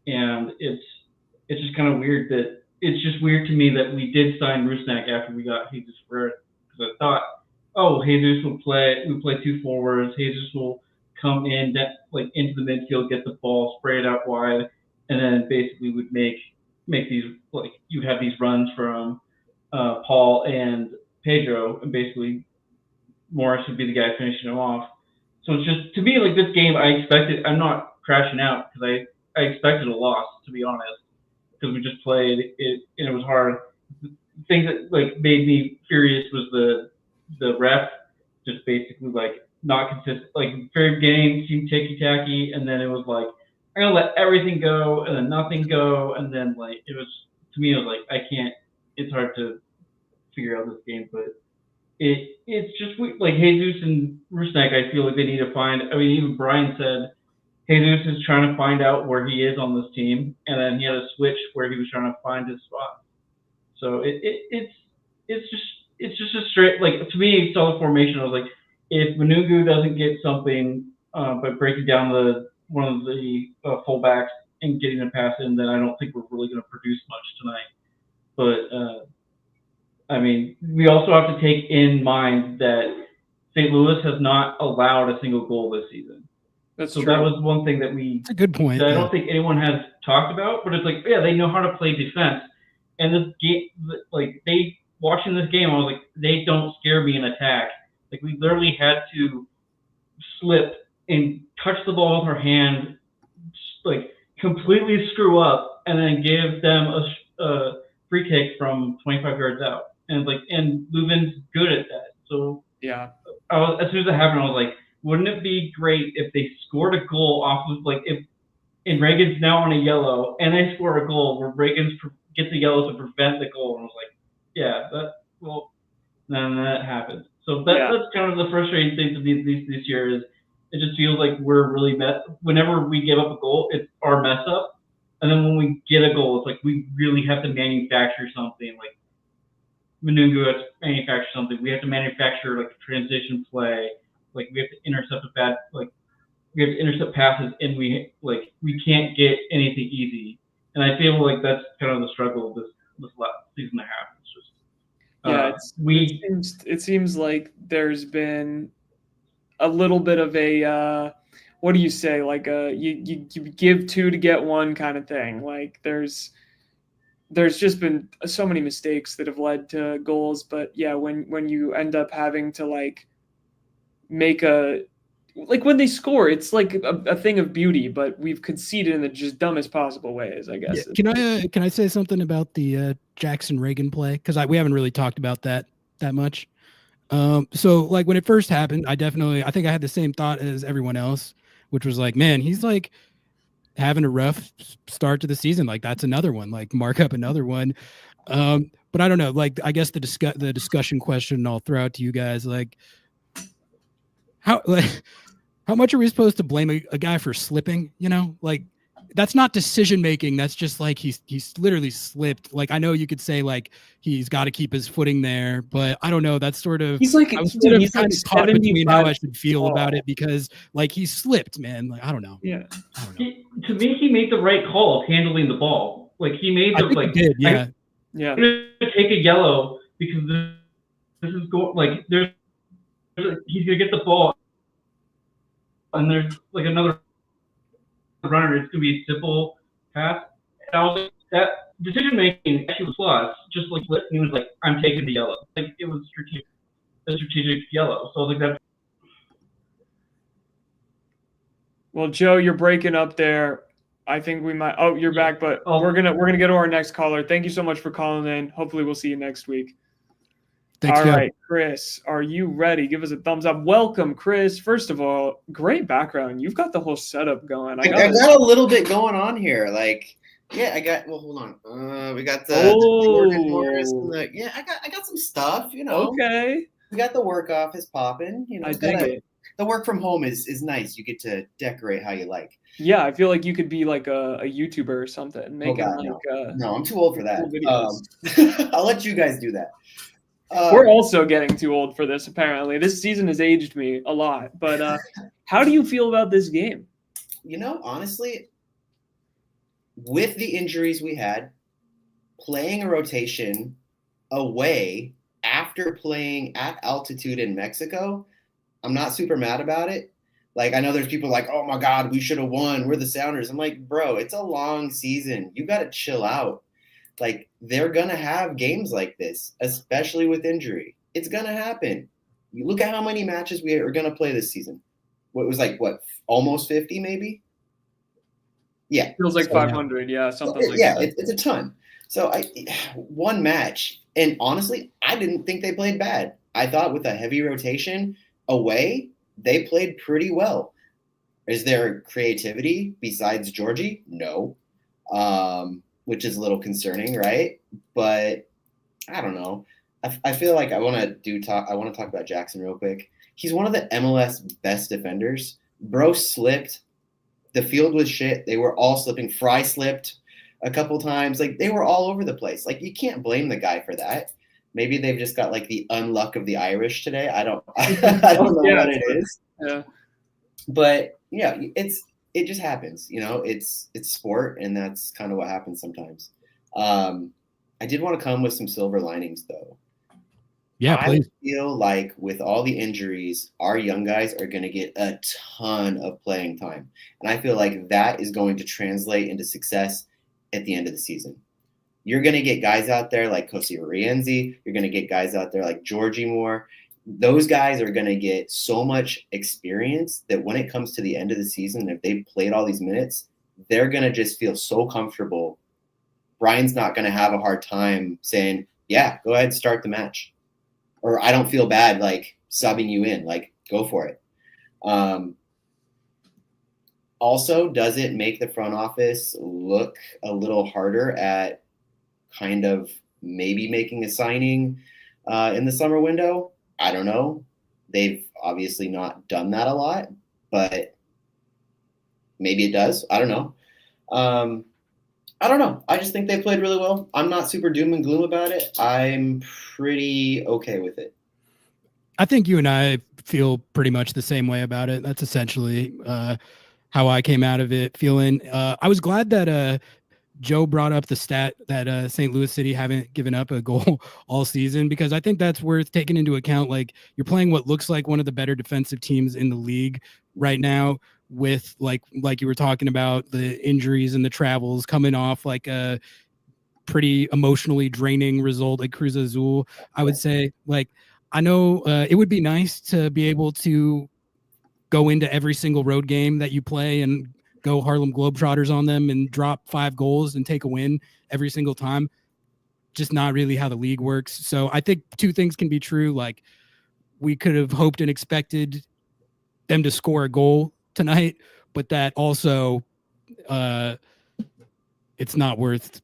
And it's just kind of weird that it's just weird to me that we did sign Rusnak after we got Jesus Ferreira, because I thought, oh, Jesus will play. We play 2 forwards. Jesus will come in into the midfield, get the ball, spray it out wide, and then basically would make these you'd have these runs from Paul and Pedro, and basically Morris would be the guy finishing them off. So it's just, to me, like, this game, I'm not crashing out because I expected a loss, to be honest, because we just played it and it was hard. The thing that made me furious was the ref just basically not consistent. Very beginning seemed ticky tacky, and then it was like, I'm gonna let everything go and then nothing go, and then it was, to me, it was like, I can't. It's hard to figure out this game, but it's just Jesus and Rusnak, I feel like they need to find. I mean, even Brian said Jesus is trying to find out where he is on this team, and then he had a switch where he was trying to find his spot. So it's just a straight, to me, solid formation. I was like, if Manungu doesn't get something by breaking down one of the fullbacks and getting a pass in, then I don't think we're really going to produce much tonight. But I mean, we also have to take in mind that St. Louis has not allowed a single goal this season. That's so true. That was one thing that That's a good point. that I don't think anyone has talked about. But it's like, yeah, they know how to play defense. And this game, watching this game, I was like, they don't scare me in attack. We literally had to slip and touch the ball with our hand, completely screw up, and then give them a free kick from 25 yards out. And Leuven's good at that. So yeah, as soon as it happened, I was like, wouldn't it be great if they scored a goal off of and Reagan's now on a yellow, and they score a goal where Reagan gets a yellow to prevent the goal. And I was like, yeah, none of that happened. So that's kind of the frustrating thing to me this year is it just feels like we're really whenever we give up a goal, it's our mess up. And then when we get a goal, it's like we really have to manufacture something. Manungu has to manufacture something. We have to manufacture a transition play. We have to intercept we have to intercept passes, and we can't get anything easy. And I feel like that's kind of the struggle of this last season and a half. It's just it seems like there's been a little bit of a what do you say, you give 2 to get 1 kind of thing. There's just been so many mistakes that have led to goals, but yeah, when you end up having to make when they score, it's a thing of beauty, but we've conceded in the just dumbest possible ways, I guess. Yeah. Can I say something about the Jackson Reagan play? Because we haven't really talked about that much. So when it first happened, I think I had the same thought as everyone else, which was man, he's having a rough start to the season. That's another one. Mark up another one. But I don't know. I guess the discussion question I'll throw out to you guys, how much are we supposed to blame a guy for slipping? That's not decision making. That's just he's literally slipped. I know you could say he's got to keep his footing there, but I don't know. That's sort of he's I was kind of caught between how I should feel about it because he slipped, man. I don't know. Yeah, I don't know. To me, he made the right call of handling the ball. He made the he did, yeah. I'm gonna take a yellow because this is going he's gonna get the ball, and there's another runner. It's gonna be a simple pass. And I was like, that decision making actually was plus. Just he was I'm taking the yellow. It was a strategic yellow. So that's. Well, Joe, you're breaking up there. I think we might. Oh, you're back, but we're gonna get to our next caller. Thank you so much for calling in. Hopefully, we'll see you next week. Thanks, all right, Chris, are you ready? Give us a thumbs up. Welcome, Chris. First of all, great background. You've got the whole setup going. I got a little bit going on here. Yeah, I got. Well, hold on. We got the Jordan Morris. And I got some stuff. Okay. We got the work office popping. I dig it. The work from home is nice. You get to decorate how you like. Yeah, I feel like you could be like a YouTuber or something, making no, I'm too old for that. cool videos. I'll let you guys do that. We're also getting too old for this, apparently. This season has aged me a lot. But how do you feel about this game? Honestly, with the injuries we had, playing a rotation away after playing at altitude in Mexico, I'm not super mad about it. Like, I know there's people like, oh my God, we should have won. We're the Sounders. I'm like, bro, it's a long season. You got to chill out. Like, they're going to have games like this, especially with injury. It's going to happen. You look at how many matches we are going to play this season. What was almost 50 maybe? Yeah. Feels like 500. Yeah, something like that. Yeah, it's a ton. So one match, and honestly, I didn't think they played bad. I thought with a heavy rotation away, they played pretty well. Is there creativity besides Georgie? No. Which is a little concerning, right? But I don't know. I feel like I want to talk about Jackson real quick. He's one of the MLS best defenders. Bro slipped. The field was shit. They were all slipping. Fry slipped a couple times. Like, they were all over the place. Like, you can't blame the guy for that. Maybe they've just got like the unluck of the Irish today. I don't know what it is. Yeah. But it just happens. It's sport, and that's kind of what happens sometimes. I did want to come with some silver linings though. Yeah, please. I feel like with all the injuries, our young guys are going to get a ton of playing time. And I feel like that is going to translate into success at the end of the season. You're going to get guys out there like Kosi Rienzi. You're going to get guys out there like Georgie Moore. Those guys are going to get so much experience that when it comes to the end of the season, if they've played all these minutes, they're going to just feel so comfortable. Brian's not going to have a hard time saying, yeah, go ahead and start the match. Or I don't feel bad like subbing you in, like go for it. Also, does it make the front office look a little harder at kind of maybe making a signing in the summer window? I don't know. They've obviously not done that a lot, but maybe it does. I don't know. I don't know. I just think they played really well. I'm not super doom and gloom about it. I'm pretty okay with it. I think you and I feel pretty much the same way about it. That's essentially how I came out of it feeling. I was glad that Joe brought up the stat that St. Louis City haven't given up a goal all season, because I think that's worth taking into account. Like, you're playing what looks like one of the better defensive teams in the league right now, with like you were talking about the injuries and the travels, coming off like a pretty emotionally draining result at Cruz Azul. I would say, like, I know it would be nice to be able to go into every single road game that you play and go Harlem Globetrotters on them and drop 5 goals and take a win every single time. Just not really how the league works. So I think 2 things can be true. Like, we could have hoped and expected them to score a goal tonight, but that also it's not worth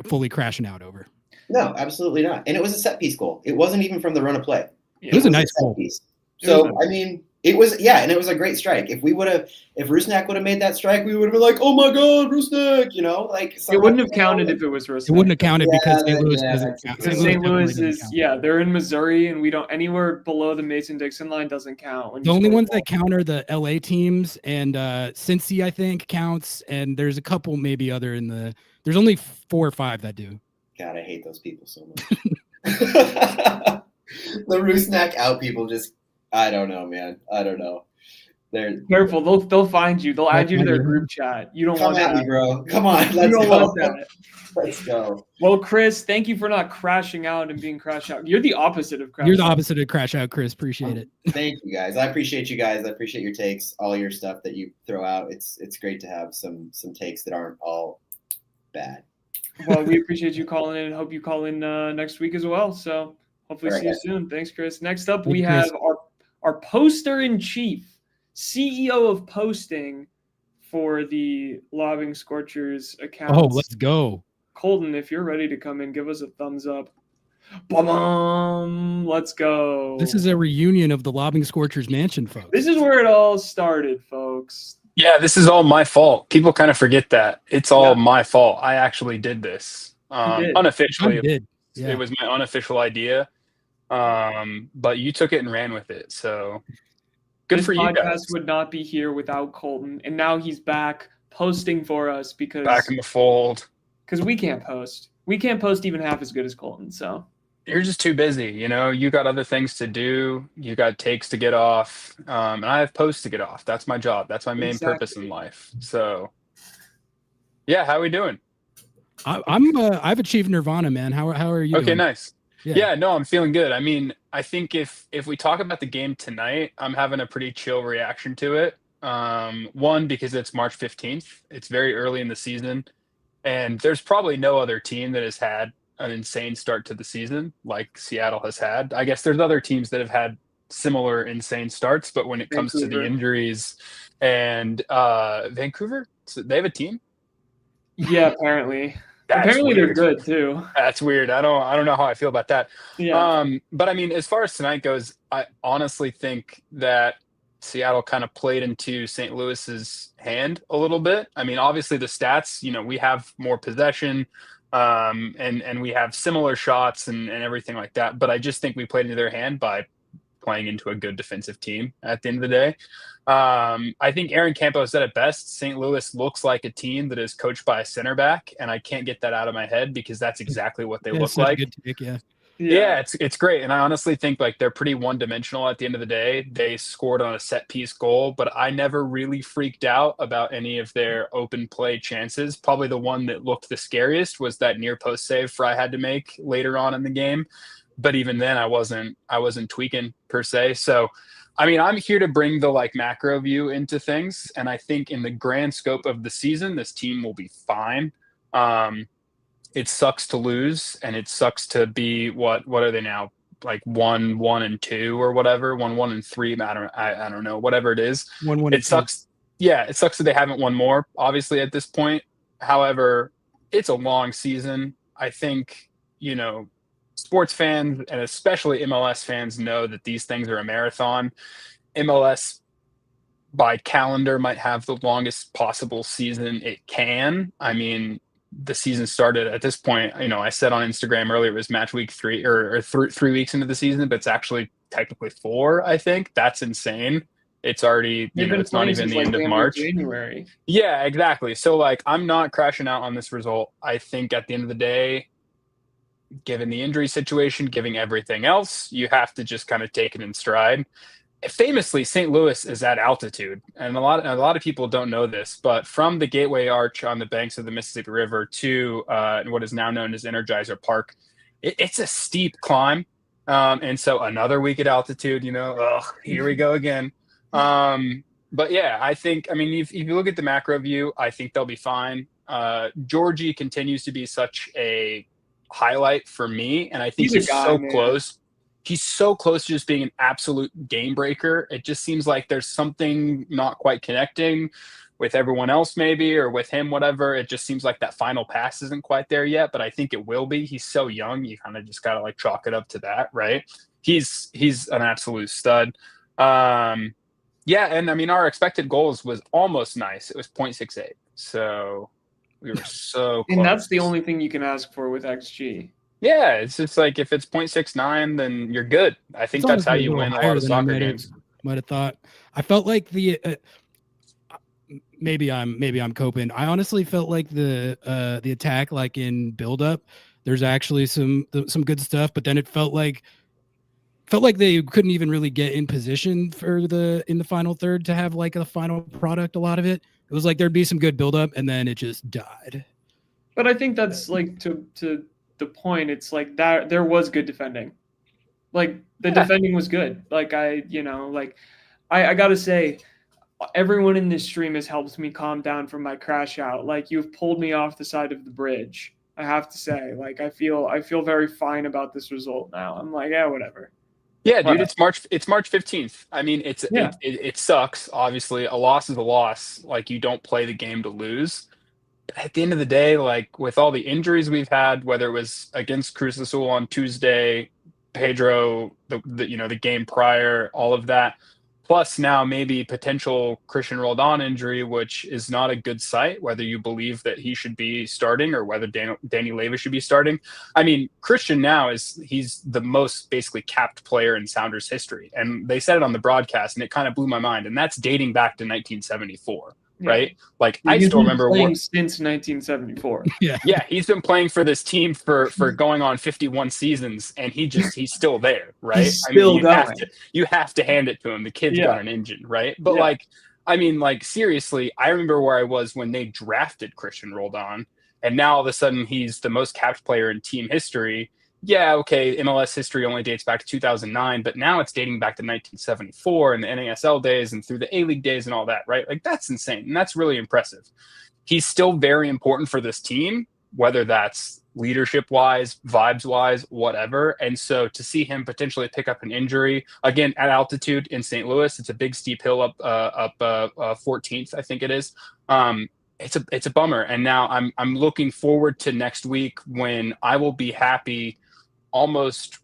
fully crashing out over. No, absolutely not. And it was a set piece goal. It wasn't even from the run of play. It was a nice goal. Piece. So, I mean, it was, and it was a great strike. If Rusnak would have made that strike, we would have been like, oh my God, Rusnak, like. It wouldn't have counted if it was Rusnak. It wouldn't have counted because St. Louis doesn't count. St. Louis is, they're in Missouri, and we don't, anywhere below the Mason-Dixon line doesn't count. The only ones that count are the LA teams, and Cincy, I think, counts, and there's a couple maybe other there's only 4 or 5 that do. God, I hate those people so much. The Rusnak out people just, I don't know, man. I don't know. They're careful. They'll find you. They'll add you to their group chat. You don't want that. Come at me, bro. Come on. You don't want that. Let's go. Well, Chris, thank you for not crashing out and being crashed out. You're the opposite of crash out. You're the opposite of crash out, Chris. Appreciate it. Thank you, guys. I appreciate you guys. I appreciate your takes, all your stuff that you throw out. It's great to have some takes that aren't all bad. Well, we appreciate you calling in, and hope you call in next week as well. So hopefully see you soon. Thanks, Chris. Next up, we have our poster in chief, CEO of posting for the Lobbing Scorchers account. Oh, let's go. Colton, if you're ready to come in, give us a thumbs up. Bum, let's go. This is a reunion of the Lobbing Scorchers mansion, folks. This is where it all started, folks. Yeah, this is all my fault. People kind of forget that. It's all my fault. I actually did this. did. Unofficially. I did. Yeah. It was my unofficial idea. But you took it and ran with it. So good This for you podcast guys. would not be here without Colton, and now he's back posting for us because Back in the fold. we can't post. We can't post even half as good as Colton. So You're just too busy, you know. You got other things to do. You got takes to get off, and I have posts to get off. That's my job. That's my main purpose in life. So, yeah, how are we doing? I've achieved nirvana, man. How are you? Okay, doing? nice. Yeah, no, I'm feeling good. I mean, I think if we talk about the game tonight, I'm having a pretty chill reaction to it. One, because it's March 15th. It's very early in the season, and there's probably no other team that has had an insane start to the season like Seattle has had. I guess there's other teams that have had similar insane starts, but when it comes to the injuries and Vancouver, so they have a team. yeah, apparently. That's Apparently weird. they're good too. That's weird. I don't know how I feel about that. Yeah. But I mean, as far as tonight goes, I honestly think that Seattle kind of played into St. Louis's hand a little bit. I mean, obviously the stats, you know, we have more possession, and we have similar shots and everything like that. But I just think we played into their hand by playing into a good defensive team at the end of the day. I think Aaron Campos said it best. St. Louis looks like a team that is coached by a center back, and I can't get that out of my head because that's exactly what they look like. Good take, Yeah, it's great. And I honestly think like they're pretty one-dimensional at the end of the day. They scored on a set-piece goal, but I never really freaked out about any of their open play chances. Probably the one that looked the scariest was that near post save Fry had to make later on in the game. But even then I wasn't tweaking per se. So I mean, I'm here to bring the like macro view into things, and I think in the grand scope of the season, this team will be fine. It sucks to lose, and it sucks to be what are they now, like 1-1-2 or whatever, 1-1-3. I don't know, whatever it is. 1-1. It sucks. Yeah, it sucks that they haven't won more, obviously, at this point. However, it's a long season. I think, you know, sports fans and especially MLS fans know that these things are a marathon. MLS by calendar might have the longest possible season it can. I mean, the season started at this point, you know, I said on Instagram earlier, it was match week 3 or 3 weeks into the season, but it's actually technically 4, I think. That's insane. It's already, you know, it's not even the end of March. January. Yeah, exactly. So like, I'm not crashing out on this result. I think at the end of the day, given the injury situation, giving everything else, you have to just kind of take it in stride. Famously, St. Louis is at altitude, and a lot of people don't know this, but from the Gateway Arch on the banks of the Mississippi River to what is now known as Energizer Park, it's a steep climb, and so another week at altitude, you know, here we go again. But yeah, I think, I mean, if you look at the macro view, I think they'll be fine. Georgie continues to be such a highlight for me, and I think he's so close. He's so close to just being an absolute game breaker. It just seems like there's something not quite connecting with everyone else, maybe, or with him, whatever. It just seems like that final pass isn't quite there yet, but I think it will be. He's so young, you kind of just gotta like chalk it up to that, right? He's an absolute stud. Yeah, and I mean, our expected goals was almost nice. It was 0.68, so we were so close. And that's the only thing you can ask for with XG. Yeah, it's just like if it's 0.69, then you're good. I think that's how you win a lot of soccer games. Might have thought. I felt like the maybe I'm coping. I honestly felt like the attack, like in build up, there's actually some good stuff, but then it felt like they couldn't even really get in position for in the final third to have like a final product. A lot of it was like there'd be some good build up, and then it just died. But I think that's like to the point. It's like that there was good defending, like the defending was good. Like I gotta say, everyone in this stream has helped me calm down from my crash out. Like you've pulled me off the side of the bridge. I have to say, like I feel very fine about this result now. I'm like, yeah, whatever. Yeah, dude, Right. it's March 15th. I mean, Yeah. it sucks. Obviously, a loss is a loss. Like, you don't play the game to lose. But at the end of the day, like, with all the injuries we've had, whether it was against Cruz Azul on Tuesday, Pedro, the game prior, all of that, plus now maybe potential Christian Roldan injury, which is not a good sight, whether you believe that he should be starting or whether Danny Leyva should be starting. I mean, Christian now he's the most basically capped player in Sounders history. And they said it on the broadcast and it kind of blew my mind. And that's dating back to 1974. Yeah. Right? Like, I He's still been remember playing since 1974. Yeah. yeah, he's been playing for this team for going on 51 seasons, and he's still there, right? He's still going. You have to hand it to him. The kid's got an engine, right? But seriously, I remember where I was when they drafted Christian Roldan, and now all of a sudden he's the most capped player in team history. Yeah, okay, MLS history only dates back to 2009, but now it's dating back to 1974 and the NASL days and through the A-League days and all that, right? Like, that's insane, and that's really impressive. He's still very important for this team, whether that's leadership-wise, vibes-wise, whatever. And so to see him potentially pick up an injury, again, at altitude in St. Louis, it's a big steep hill up 14th, I think it is. It's a bummer. And now I'm looking forward to next week when I will be happy almost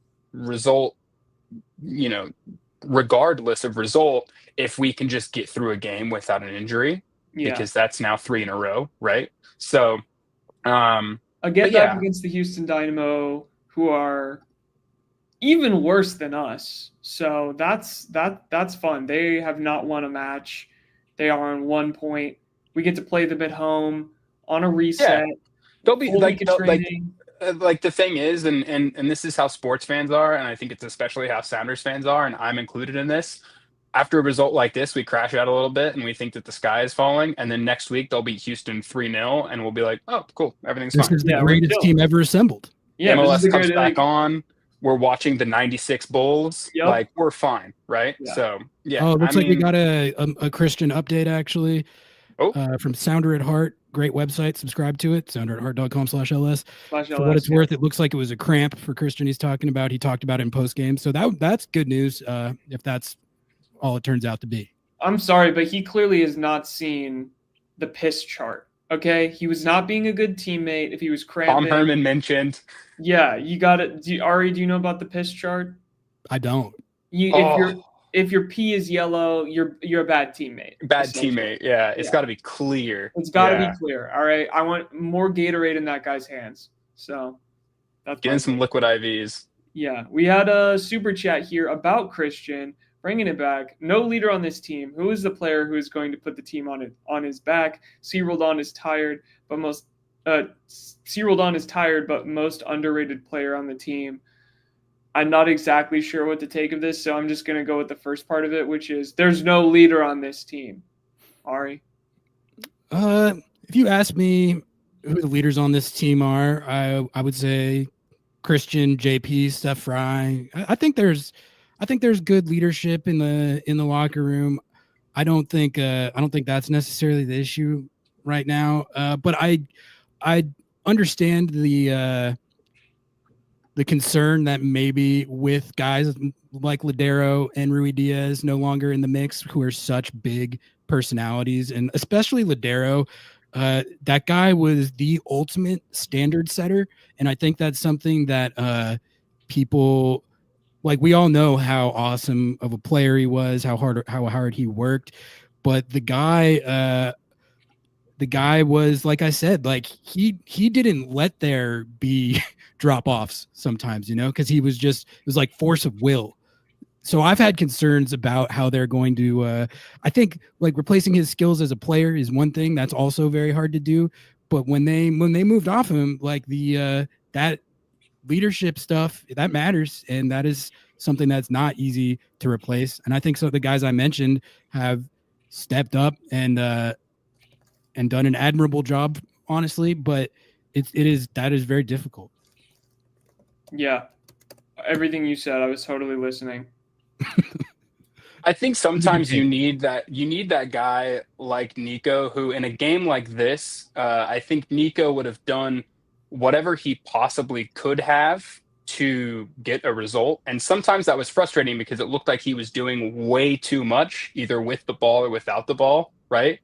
regardless of result, if we can just get through a game without an injury, because that's now 3 in a row, right? So, against the Houston Dynamo, who are even worse than us. So that's fun. They have not won a match. They are on 1 point. We get to play them at home on a reset. Yeah. They'll be like the thing is, and this is how sports fans are, and I think it's especially how Sounders fans are, and I'm included in this. After a result like this, we crash out a little bit and we think that the sky is falling. And then next week they'll beat Houston 3-0 and we'll be like, oh, cool. Everything's fine. This is the greatest team ever assembled. Yeah, MLS comes back on. We're watching the 96 Bulls. Yep. Like, we're fine, right? Yeah. So, yeah. Oh, it looks like we got a Christian update, actually, from Sounder at Heart. Great website. Subscribe to it. sounderatheart.com/LS. For what it's worth, it looks like it was a cramp for Christian he's talking about. He talked about it in post-game. So that's good news if that's all it turns out to be. I'm sorry, but he clearly has not seen the piss chart. Okay, he was not being a good teammate if he was cramping. Tom Herman mentioned. Yeah, you got it. Ari, do you know about the piss chart? I don't. If your pee is yellow, you're a bad teammate. Bad teammate. Yeah, it's got to be clear. It's got to be clear. All right, I want more Gatorade in that guy's hands. So that's getting some liquid IVs. Yeah, we had a super chat here about Christian. Bringing it back, no leader on this team. Who is the player who is going to put the team on his back? Roldan is tired, but most underrated player on the team. I'm not exactly sure what to take of this, so I'm just going to go with the first part of it, which is there's no leader on this team. Ari? If you ask me who the leaders on this team are, I would say Christian, JP, Steph Fry. I think there's good leadership in the locker room. I don't think that's necessarily the issue right now. But I understand the concern that maybe with guys like Ladero and Rui Diaz no longer in the mix, who are such big personalities, and especially Ladero, that guy was the ultimate standard setter, and I think that's something that people. Like, we all know how awesome of a player he was, how hard he worked, but the guy was, like I said, like he didn't let there be drop offs sometimes, because it was like force of will. So I've had concerns about how they're going to. I think like replacing his skills as a player is one thing that's also very hard to do, but when they moved off him, like that leadership stuff that matters, and that is something that's not easy to replace. And I think so the guys I mentioned have stepped up and done an admirable job, honestly, but that is very difficult. Yeah, everything you said, I was totally listening. I think sometimes you need that guy like Nico, who in a game like this, I think Nico would have done whatever he possibly could have to get a result. And sometimes that was frustrating because it looked like he was doing way too much, either with the ball or without the ball, right?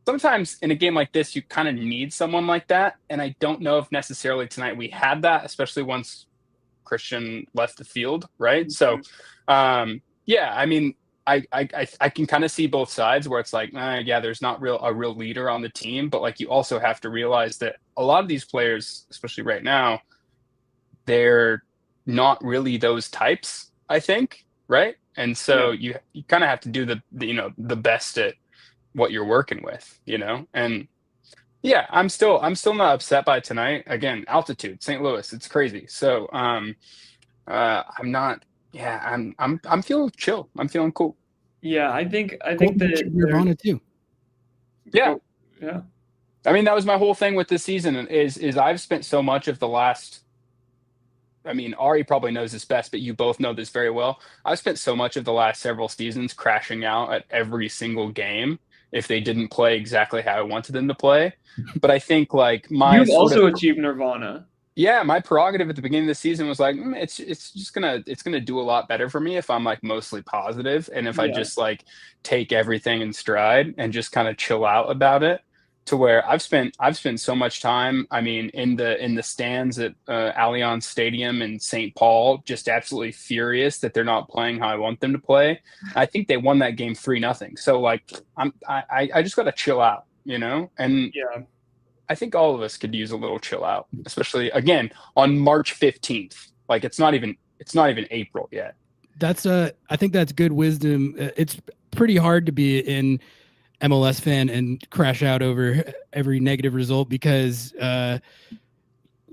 Sometimes in a game like this, you kind of need someone like that. And I don't know if necessarily tonight we had that, especially once Christian left the field, right? So, yeah, I mean, I can kind of see both sides where it's like, yeah, there's not a real leader on the team, but like you also have to realize that a lot of these players, especially right now, they're not really those types, I think, right? And so you kind of have to do the best at what you're working with, and yeah, I'm still not upset by tonight. Again, altitude, St. Louis, it's crazy. So I'm not. Yeah, I'm feeling chill. I'm feeling cool. Yeah, I think that Nirvana too. Yeah, yeah. I mean, that was my whole thing with this season. Is I've spent so much of the last. I mean, Ari probably knows this best, but you both know this very well. I've spent so much of the last several seasons crashing out at every single game if they didn't play exactly how I wanted them to play. But I think like you've also achieved Nirvana. Yeah, my prerogative at the beginning of the season was like, it's just gonna do a lot better for me if I'm like mostly positive, and if I just like take everything in stride and just kind of chill out about it. To where I've spent so much time. I mean, in the stands at Allianz Stadium in St. Paul, just absolutely furious that they're not playing how I want them to play. I think they won that game 3-0. So like, I just got to chill out, And I think all of us could use a little chill out, especially again on March 15th. Like it's not even April yet. I think that's good wisdom. It's pretty hard to be in MLS fan and crash out over every negative result because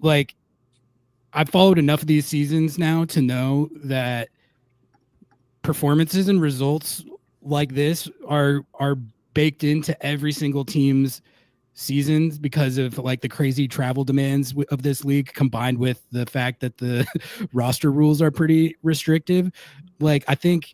like I've followed enough of these seasons now to know that performances and results like this are baked into every single team's seasons because of like the crazy travel demands of this league combined with the fact that the roster rules are pretty restrictive. Like I think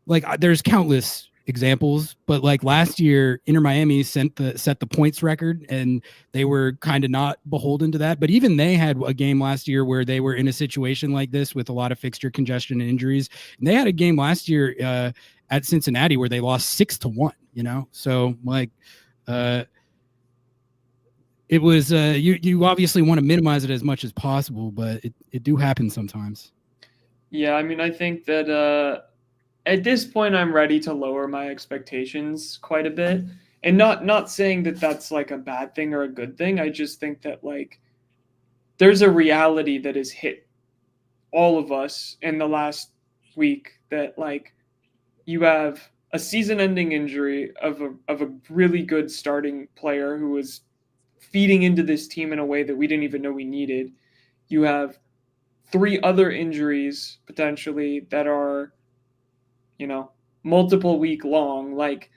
like there's countless examples, but like last year Inter Miami set the points record and they were kind of not beholden to that, but even they had a game last year where they were in a situation like this with a lot of fixture congestion and injuries, and they had a game last year at Cincinnati where they lost 6-1, so like it was you obviously want to minimize it as much as possible, but it do happen sometimes. Yeah, I mean, I think that at this point, I'm ready to lower my expectations quite a bit, and not saying that that's like a bad thing or a good thing. I just think that like there's a reality that has hit all of us in the last week that like you have a season-ending injury of a really good starting player who was feeding into this team in a way that we didn't even know we needed. You have 3 other injuries potentially that are multiple week long. Like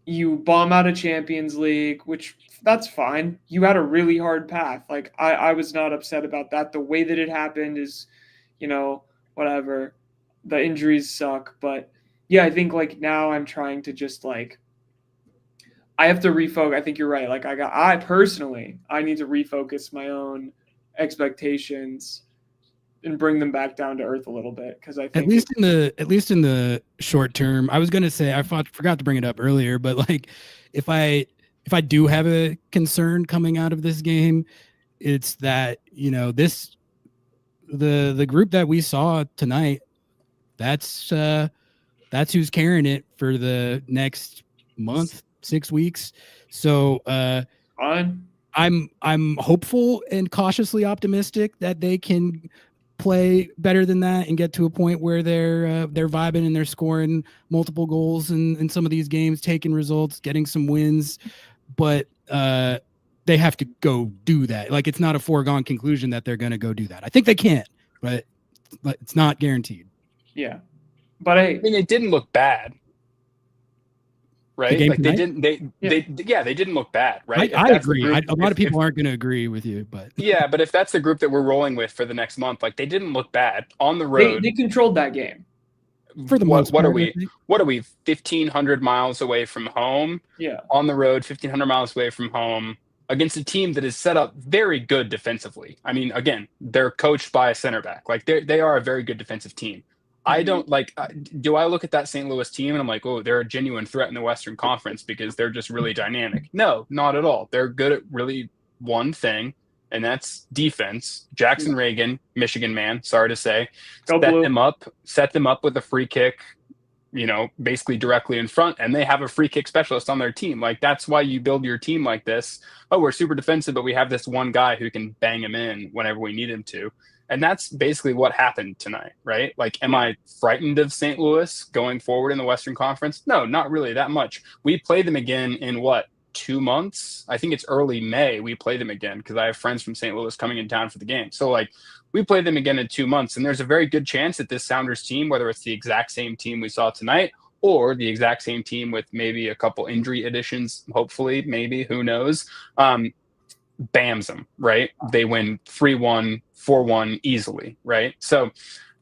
you bomb out of Champions League, which that's fine. You had a really hard path. Like I was not upset about that. The way that it happened is, whatever. The injuries suck, but yeah, I think like now I'm trying to just like, I have to refocus. I think you're right. Like I personally need to refocus my own expectations and bring them back down to earth a little bit, because I think at least in the short term. I was gonna say I forgot to bring it up earlier, but like if I do have a concern coming out of this game, it's that the group that we saw tonight, that's who's carrying it for the next month, 6 weeks. So I'm hopeful and cautiously optimistic that they can play better than that and get to a point where they're vibing and they're scoring multiple goals in some of these games, taking results, getting some wins. But they have to go do that. Like it's not a foregone conclusion that they're going to go do that. I think they can, but it's not guaranteed. Yeah, but I mean, it didn't look bad. Right? Like they didn't look bad, right? I agree. A lot of people aren't going to agree with you, but yeah, but if that's the group that we're rolling with for the next month, like they didn't look bad on the road. They controlled that game for the most part. What are we 1,500 miles away from home? Yeah. On the road, 1,500 miles away from home. against a team that is set up very good defensively. I mean, again, they're coached by a center back. Like they are a very good defensive team. I don't like. Do I look at that St. Louis team and I'm like, oh, they're a genuine threat in the Western Conference because they're just really dynamic? No, not at all. They're good at really one thing, and that's defense. Jackson Reagan, Michigan man, sorry to say, set them up with a free kick, basically directly in front, and they have a free kick specialist on their team. Like, that's why you build your team like this. Oh, we're super defensive, but we have this one guy who can bang him in whenever we need him to. And that's basically what happened tonight, right? Like, am I frightened of St. Louis going forward in the Western Conference? No, not really that much. We play them again in 2 months? I think it's early May we play them again because I have friends from St. Louis coming in town for the game. So, we play them again in 2 months, and there's a very good chance that this Sounders team, whether it's the exact same team we saw tonight or the exact same team with maybe a couple injury additions, hopefully, maybe, who knows, bams them, right? They win 3-1, 4-1 easily, right? So,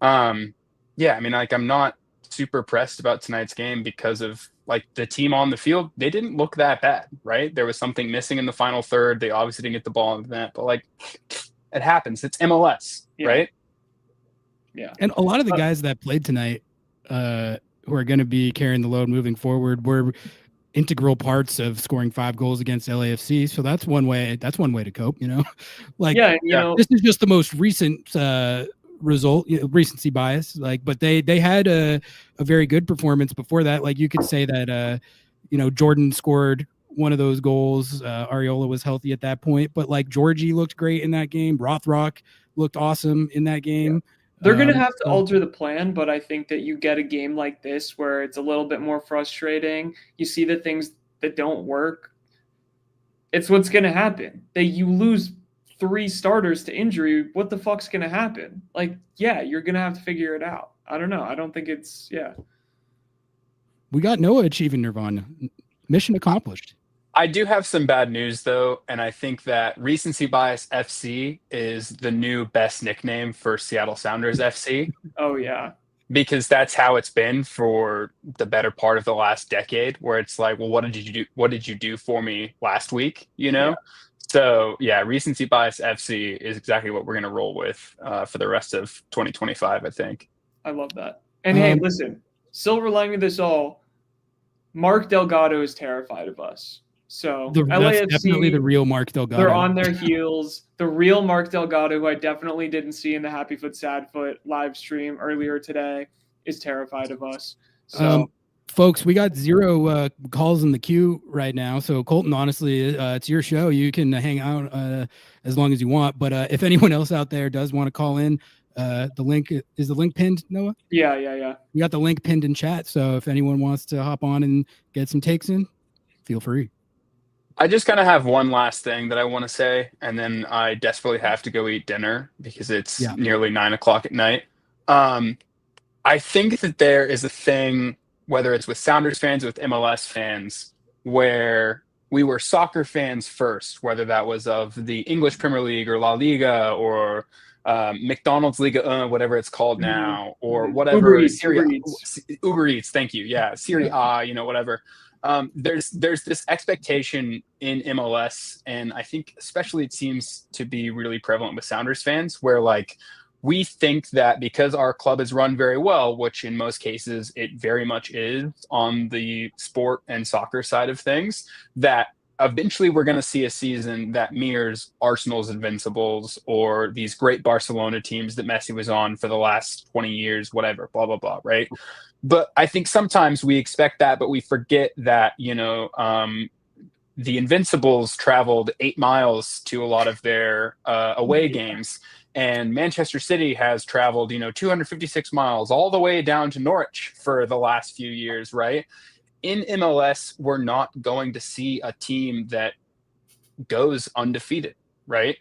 I'm not super pressed about tonight's game because of the team on the field. They didn't look that bad, right? There was something missing in the final third. They obviously didn't get the ball in the net, but it happens. It's MLS, right? Yeah. And a lot of the guys that played tonight, who are going to be carrying the load moving forward, were integral parts of scoring 5 goals against LAFC. So that's one way to cope, this is just the most recent result, recency bias, but they had a very good performance before that. You could say that Jordan scored one of those goals. Ariola was healthy at that point, but Georgie looked great in that game. Rothrock looked awesome in that game. They're going to have to alter the plan, but I think that you get a game like this where it's a little bit more frustrating. You see the things that don't work. It's what's going to happen. You lose 3 starters to injury. What the fuck's going to happen? You're going to have to figure it out. I don't know. I don't think it's, We got Noah achieving Nirvana. Mission accomplished. I do have some bad news, though, and I think that Recency Bias FC is the new best nickname for Seattle Sounders FC. Oh, yeah. Because that's how it's been for the better part of the last decade, where it's well, what did you do? What did you do for me last week? Yeah. So, Recency Bias FC is exactly what we're going to roll with for the rest of 2025, I think. I love that. And hey, listen, silver lining of this all, Mark Delgado is terrified of us. So that's definitely the real Mark Delgado. They're on their heels. The real Mark Delgado, who I definitely didn't see in the Happy Foot Sad Foot live stream earlier today, is terrified of us. So, folks, we got 0 calls in the queue right now. So Colton, honestly, it's your show. You can hang out as long as you want. But if anyone else out there does want to call in, the link is the link pinned, Noah? Yeah. We got the link pinned in chat. So if anyone wants to hop on and get some takes in, feel free. I just kind of have one last thing that I want to say, and then I desperately have to go eat dinner because it's nearly 9:00 at night. I think that there is a thing, whether it's with Sounders fans, with MLS fans, where we were soccer fans first, whether that was of the English Premier League or La Liga or McDonald's Liga, whatever it's called now, or whatever. Uber Eats, thank you. Yeah, Serie A, whatever. There's this expectation in MLS, and I think especially it seems to be really prevalent with Sounders fans, where we think that because our club is run very well, which in most cases it very much is on the sport and soccer side of things, that eventually we're going to see a season that mirrors Arsenal's Invincibles or these great Barcelona teams that Messi was on for the last 20 years, whatever, blah, blah, blah, right? But I think sometimes we expect that, but we forget that, the Invincibles traveled 8 miles to a lot of their away games, and Manchester City has traveled, 256 miles all the way down to Norwich for the last few years, right? In MLS, we're not going to see a team that goes undefeated, right?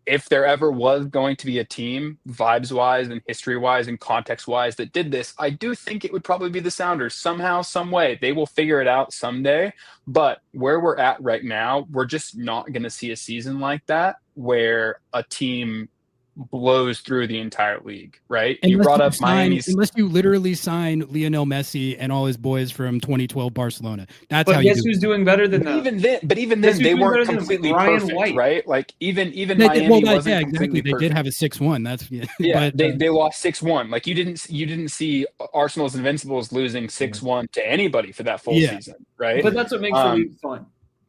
If there ever was going to be a team, vibes-wise and history-wise and context-wise, that did this, I do think it would probably be the Sounders. Somehow, some way, they will figure it out someday. But where we're at right now, we're just not going to see a season like that, where a team blows through the entire league, right? You brought up Miami's. Unless you literally sign Lionel Messi and all his boys from 2012 Barcelona. That's how But you guess do who's it. doing better than But them? even then, Guess who's they doing weren't better than completely Brian perfect, White? right? Like even They Miami did, wasn't yeah, completely exactly. They perfect. did have a 6-1. That's Yeah, but they lost 6-1. Like you didn't see Arsenal's Invincibles losing 6-1 to anybody for that full Yeah. season, right? But that's what makes the league fun.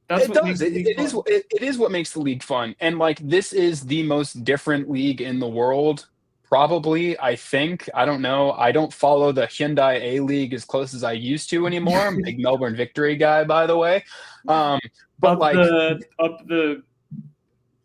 That's It what does. makes the league It is. fun. It is what makes the league fun. And like this is the most different league in the world. Probably, I think. I don't know. I don't follow the Hyundai A League as close as I used to anymore. I'm a big Melbourne Victory guy, by the way. But up like the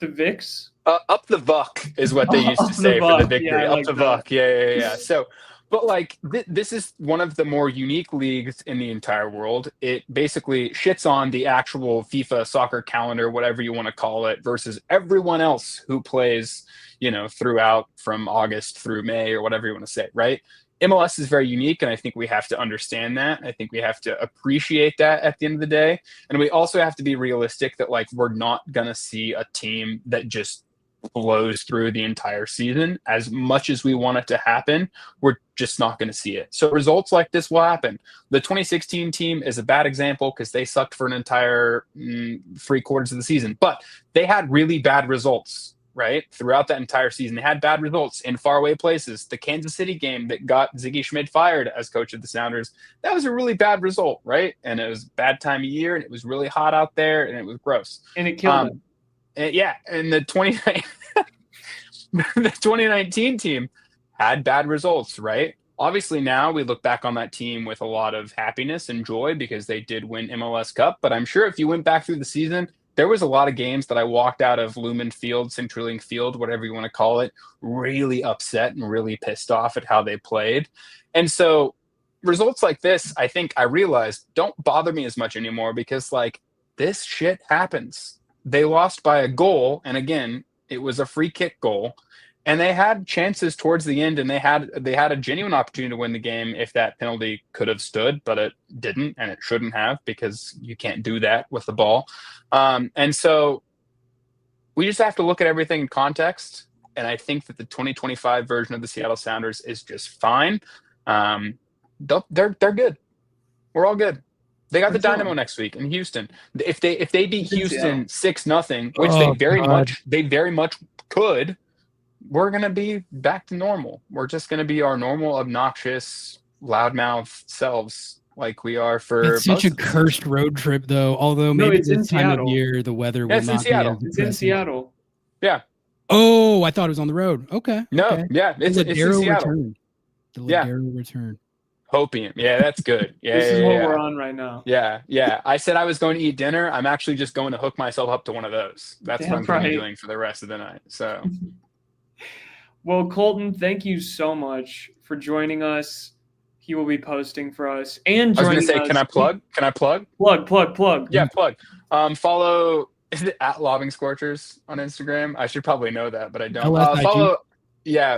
VIX. Up the Vuck is what they used to Up the say for the Vuck. Victory. Yeah, I Up like the that. Vuck. Yeah. So, but like this is one of the more unique leagues in the entire world. It basically shits on the actual FIFA soccer calendar, whatever you want to call it, versus everyone else who plays, throughout from August through May or whatever you want to say, right? MLS is very unique, and I think we have to understand that. I think we have to appreciate that at the end of the day. And we also have to be realistic that like we're not going to see a team that just blows through the entire season. As much as we want it to happen, we're just not going to see it. So results like this will happen. The 2016 team is a bad example because they sucked for an entire 3/4 of the season, but they had really bad results, right? Throughout that entire season, they had bad results in faraway places. The Kansas City game that got Ziggy Schmidt fired as coach of the Sounders, that was a really bad result, right? And it was a bad time of year, and it was really hot out there, and it was gross. And it killed them. And the 2019 team had bad results, right? Obviously, now we look back on that team with a lot of happiness and joy because they did win MLS Cup. But I'm sure if you went back through the season, there was a lot of games that I walked out of Lumen Field, CenturyLink Field, whatever you want to call it, really upset and really pissed off at how they played. And so results like this, I think I realized don't bother me as much anymore because like this shit happens. They lost by a goal. And again, it was a free kick goal. And they had chances towards the end, and they had a genuine opportunity to win the game if that penalty could have stood, but it didn't, and it shouldn't have because you can't do that with the ball. And so we just have to look at everything in context. And I think that the 2025 version of the Seattle Sounders is just fine. They're good. We're all good. They got the Dynamo next week in Houston. If they beat Houston 6-0, which they very much could, we're going to be back to normal. We're just going to be our normal, obnoxious, loudmouth selves like we are for It's such a cursed road trip, though. Although maybe this time of year the weather will not be as It's in Seattle. Yeah. Oh, I thought it was on the road. Okay. No, okay. yeah, it's in Seattle. Return. The Ladero return. Hopium. Yeah, that's good. Yeah, this is what we're on right now. Yeah. I said I was going to eat dinner. I'm actually just going to hook myself up to one of those. That's what I'm going to be doing for the rest of the night. So. Well, Colton, thank you so much for joining us. He will be posting for us and joining us. I was going to say, can I plug? Plug. Yeah, plug. Follow, is it at Lobbing Scorchers on Instagram? I should probably know that, but I don't.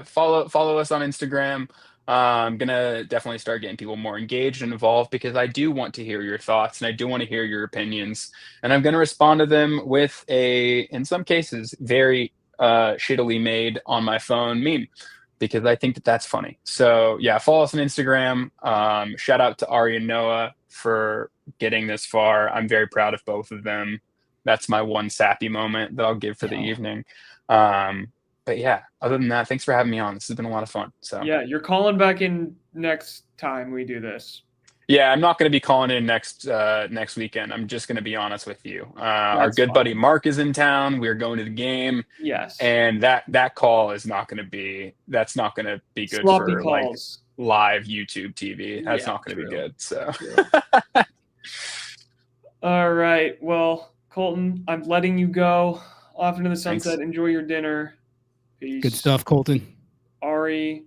Follow us on Instagram. I'm going to definitely start getting people more engaged and involved because I do want to hear your thoughts and I do want to hear your opinions. And I'm going to respond to them with in some cases, very shittily made on my phone meme because I think that's funny. So yeah, follow us on Instagram. Shout out to Ari and Noah for getting this far. I'm very proud of both of them. That's my one sappy moment that I'll give for the evening. But yeah, other than that, thanks for having me on. This has been a lot of fun. So yeah, you're calling back in next time we do this. Yeah, I'm not going to be calling in next weekend. I'm just going to be honest with you. Our good buddy Mark is in town. We're going to the game. Yes. And that call is not going to be good sloppy for calls. Like live YouTube TV. That's not going to be good. So. All right. Well, Colton, I'm letting you go off into the sunset. Thanks. Enjoy your dinner. Peace. Good stuff, Colton. Ari,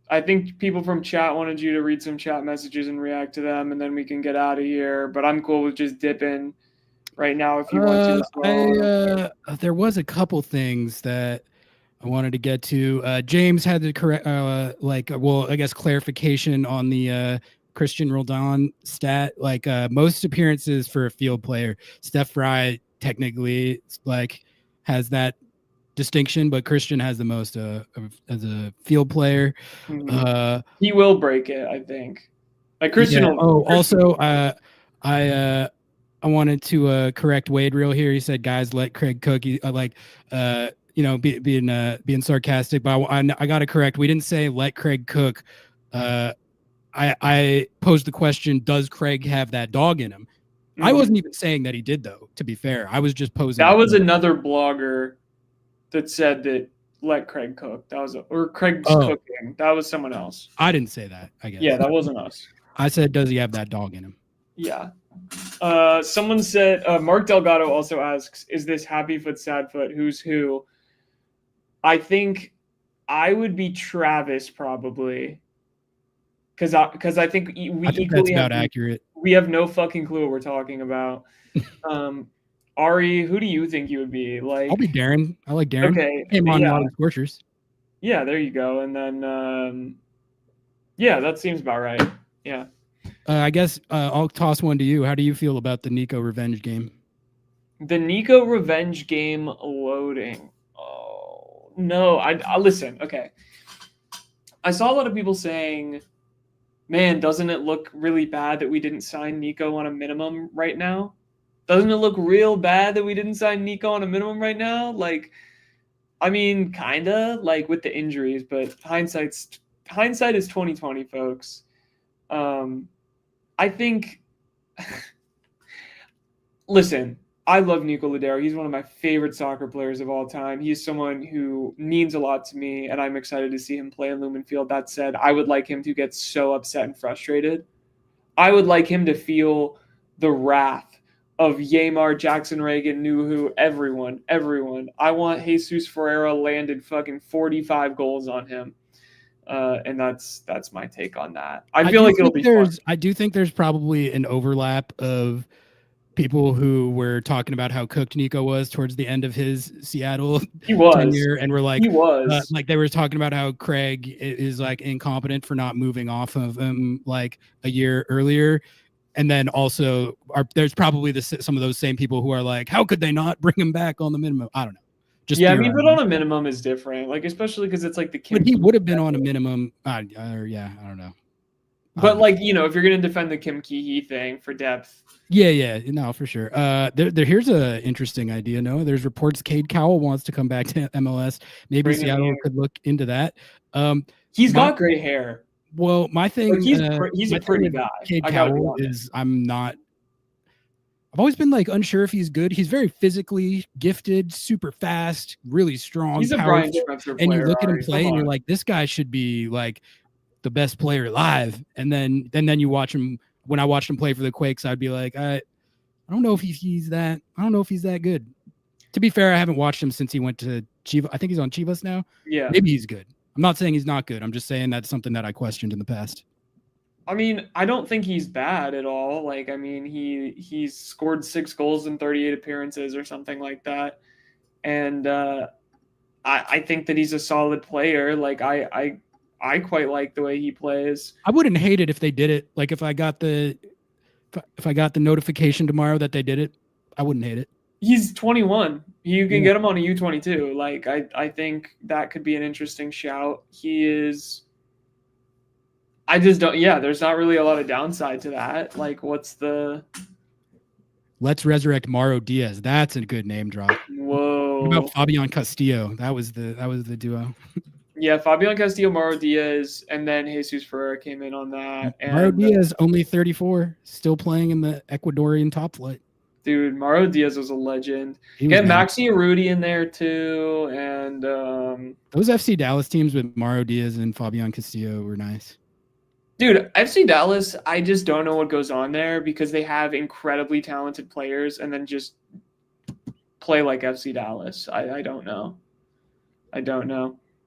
I think people from chat wanted you to read some chat messages and react to them, and then we can get out of here. But I'm cool with just dipping right now if you want to. There was a couple things that I wanted to get to. James had the correct, I guess clarification on the Christian Roldan stat. Like most appearances for a field player, Steph Fry technically has that distinction, but Christian has the most as a field player. He will break it, I think. Like Christian. Yeah. Also, I wanted to correct Wade real here. He said, "Guys, let Craig cook." Being sarcastic, but I got to correct. We didn't say let Craig cook. I posed the question: does Craig have that dog in him? I wasn't even saying that he did, though. To be fair, I was just posing. That was another blogger that said that let Craig cook. That was or Craig's cooking. That was someone else. I didn't say that. I guess. Yeah, that wasn't us. I said, does he have that dog in him? Yeah. Someone said Mark Delgado also asks, is this Happy Foot, Sad Foot? Who's who? I think I would be Travis probably. Because I think we think that's about accurate. We have no fucking clue what we're talking about. Ari, who do you think you would be? Like, I'll be Darren. I like Darren. Okay. Came on Lobbing Scorchers. Yeah, there you go. And then, yeah, that seems about right. Yeah. I guess I'll toss one to you. How do you feel about the Nico revenge game? The Nico revenge game loading. Oh, no. I listen. Okay. I saw a lot of people saying, man, doesn't it look really bad that we didn't sign Nico on a minimum right now? Doesn't it look real bad that we didn't sign Nico on a minimum right now? Like, I mean, kind of like with the injuries, but hindsight is 2020, folks. I think, listen, I love Nico Ladero. He's one of my favorite soccer players of all time. He's someone who means a lot to me, and I'm excited to see him play in Lumen Field. That said, I would like him to get so upset and frustrated. I would like him to feel the wrath of Yamar, Jackson Reagan, Nuhu, everyone. I want Jesus Ferreira landed fucking 45 goals on him. And that's my take on that. I feel like it'll be fun. I do think there's probably an overlap of people who were talking about how cooked Nico was towards the end of his Seattle tenure, and we're like, he was like they were talking about how Craig is like incompetent for not moving off of him like a year earlier. And then also there's probably some of those same people who are like, how could they not bring him back on the minimum? I don't know. I mean, but on a minimum is different, like especially because it's like the Kim. But he would have been on a minimum. I don't know. But like, you know, if you're gonna defend the Kim Ki-hee thing for depth. Yeah, no, for sure. Here's a interesting idea. No, there's reports Cade Cowell wants to come back to MLS. Maybe Seattle could look into that. He's got great hair. Well, my thing, he's a pretty guy. Cade Cowell is I've always been like unsure if he's good. He's very physically gifted, super fast, really strong. He's a Brian Schmetzer player. And you look at him play and you're like, this guy should be like the best player alive. And then you watch him. When I watched him play for the Quakes, I'd be like, I don't know if he's that. I don't know if he's that good. To be fair, I haven't watched him since he went to Chivas. I think he's on Chivas now. Yeah, maybe he's good. I'm not saying he's not good. I'm just saying that's something that I questioned in the past. I mean, I don't think he's bad at all. Like, I mean, he's scored 6 goals in 38 appearances or something like that. And I think that he's a solid player. Like, I quite like the way he plays. I wouldn't hate it if they did it. Like, if I got the notification tomorrow that they did it, I wouldn't hate it. He's 21. You can get him on a U22. Like, I think that could be an interesting shout. He is... I just don't. Yeah, there's not really a lot of downside to that. Like, what's the? Let's resurrect Mauro Diaz. That's a good name drop. Whoa. What about Fabian Castillo? That was the duo. Yeah, Fabian Castillo, Mauro Diaz, and then Jesus Ferreira came in on that. And Mauro Diaz, only 34, still playing in the Ecuadorian top flight. Dude, Mauro Diaz was a legend. Get Maxi Arudi in there too, and those FC Dallas teams with Mauro Diaz and Fabian Castillo were nice. Dude, FC Dallas, I just don't know what goes on there because they have incredibly talented players and then just play like FC Dallas. I don't know.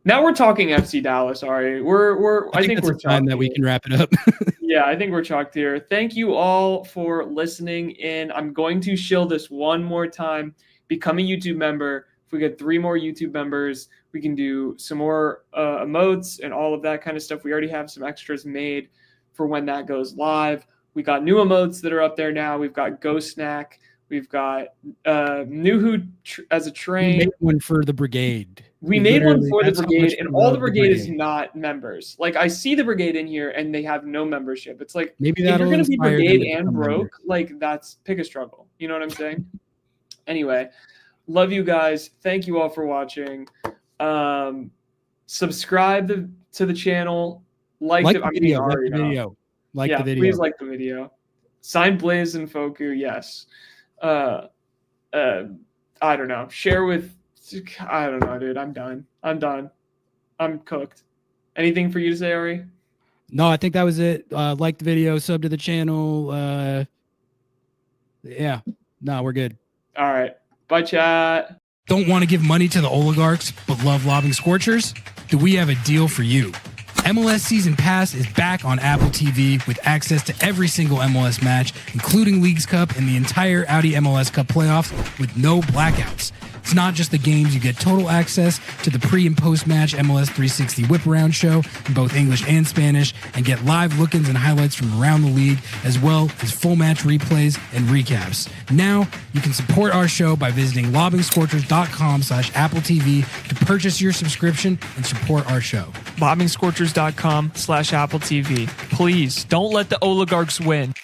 Now we're talking FC Dallas, Ari. I think we're time that we can wrap it up. Yeah, I think we're chalked here. Thank you all for listening in. I'm going to shill this one more time. Become a YouTube member. If we get 3 more YouTube members, we can do some more emotes and all of that kind of stuff. We already have some extras made for when that goes live. We got new emotes that are up there now. We've got Ghost Snack. We've got Nuhu as a We train. made one for the brigade. We made one Literally, for the that's how brigade, much and we all the love brigade is not members. Like, I see the brigade in here, and they have no membership. It's like, Maybe if you're that'll going to be inspire them brigade to and become broke, members. like, that's pick a struggle. You know what I'm saying? Anyway, love you guys. Thank you all for watching. Subscribe to the channel. Like the video. Like the video. Like yeah, the video. please like the video. Sign Blaze and Foku, yes. I don't know. Share with, I don't know, dude. I'm done. I'm cooked. Anything for you to say, Ari? No, I think that was it. Like the video, sub to the channel. Yeah. No, we're good. All right. Bye, chat. Don't want to give money to the oligarchs, but love lobbing Scorchers? Do we have a deal for you? MLS Season Pass is back on Apple TV with access to every single MLS match, including Leagues Cup and the entire Audi MLS Cup playoffs with no blackouts. It's not just the games, you get total access to the pre- and post-match MLS 360 whip-around show in both English and Spanish, and get live look-ins and highlights from around the league, as well as full match replays and recaps. Now, you can support our show by visiting lobbingscorchers.com/Apple TV to purchase your subscription and support our show. LobbingScorchers.com/Apple TV. Please, don't let the oligarchs win.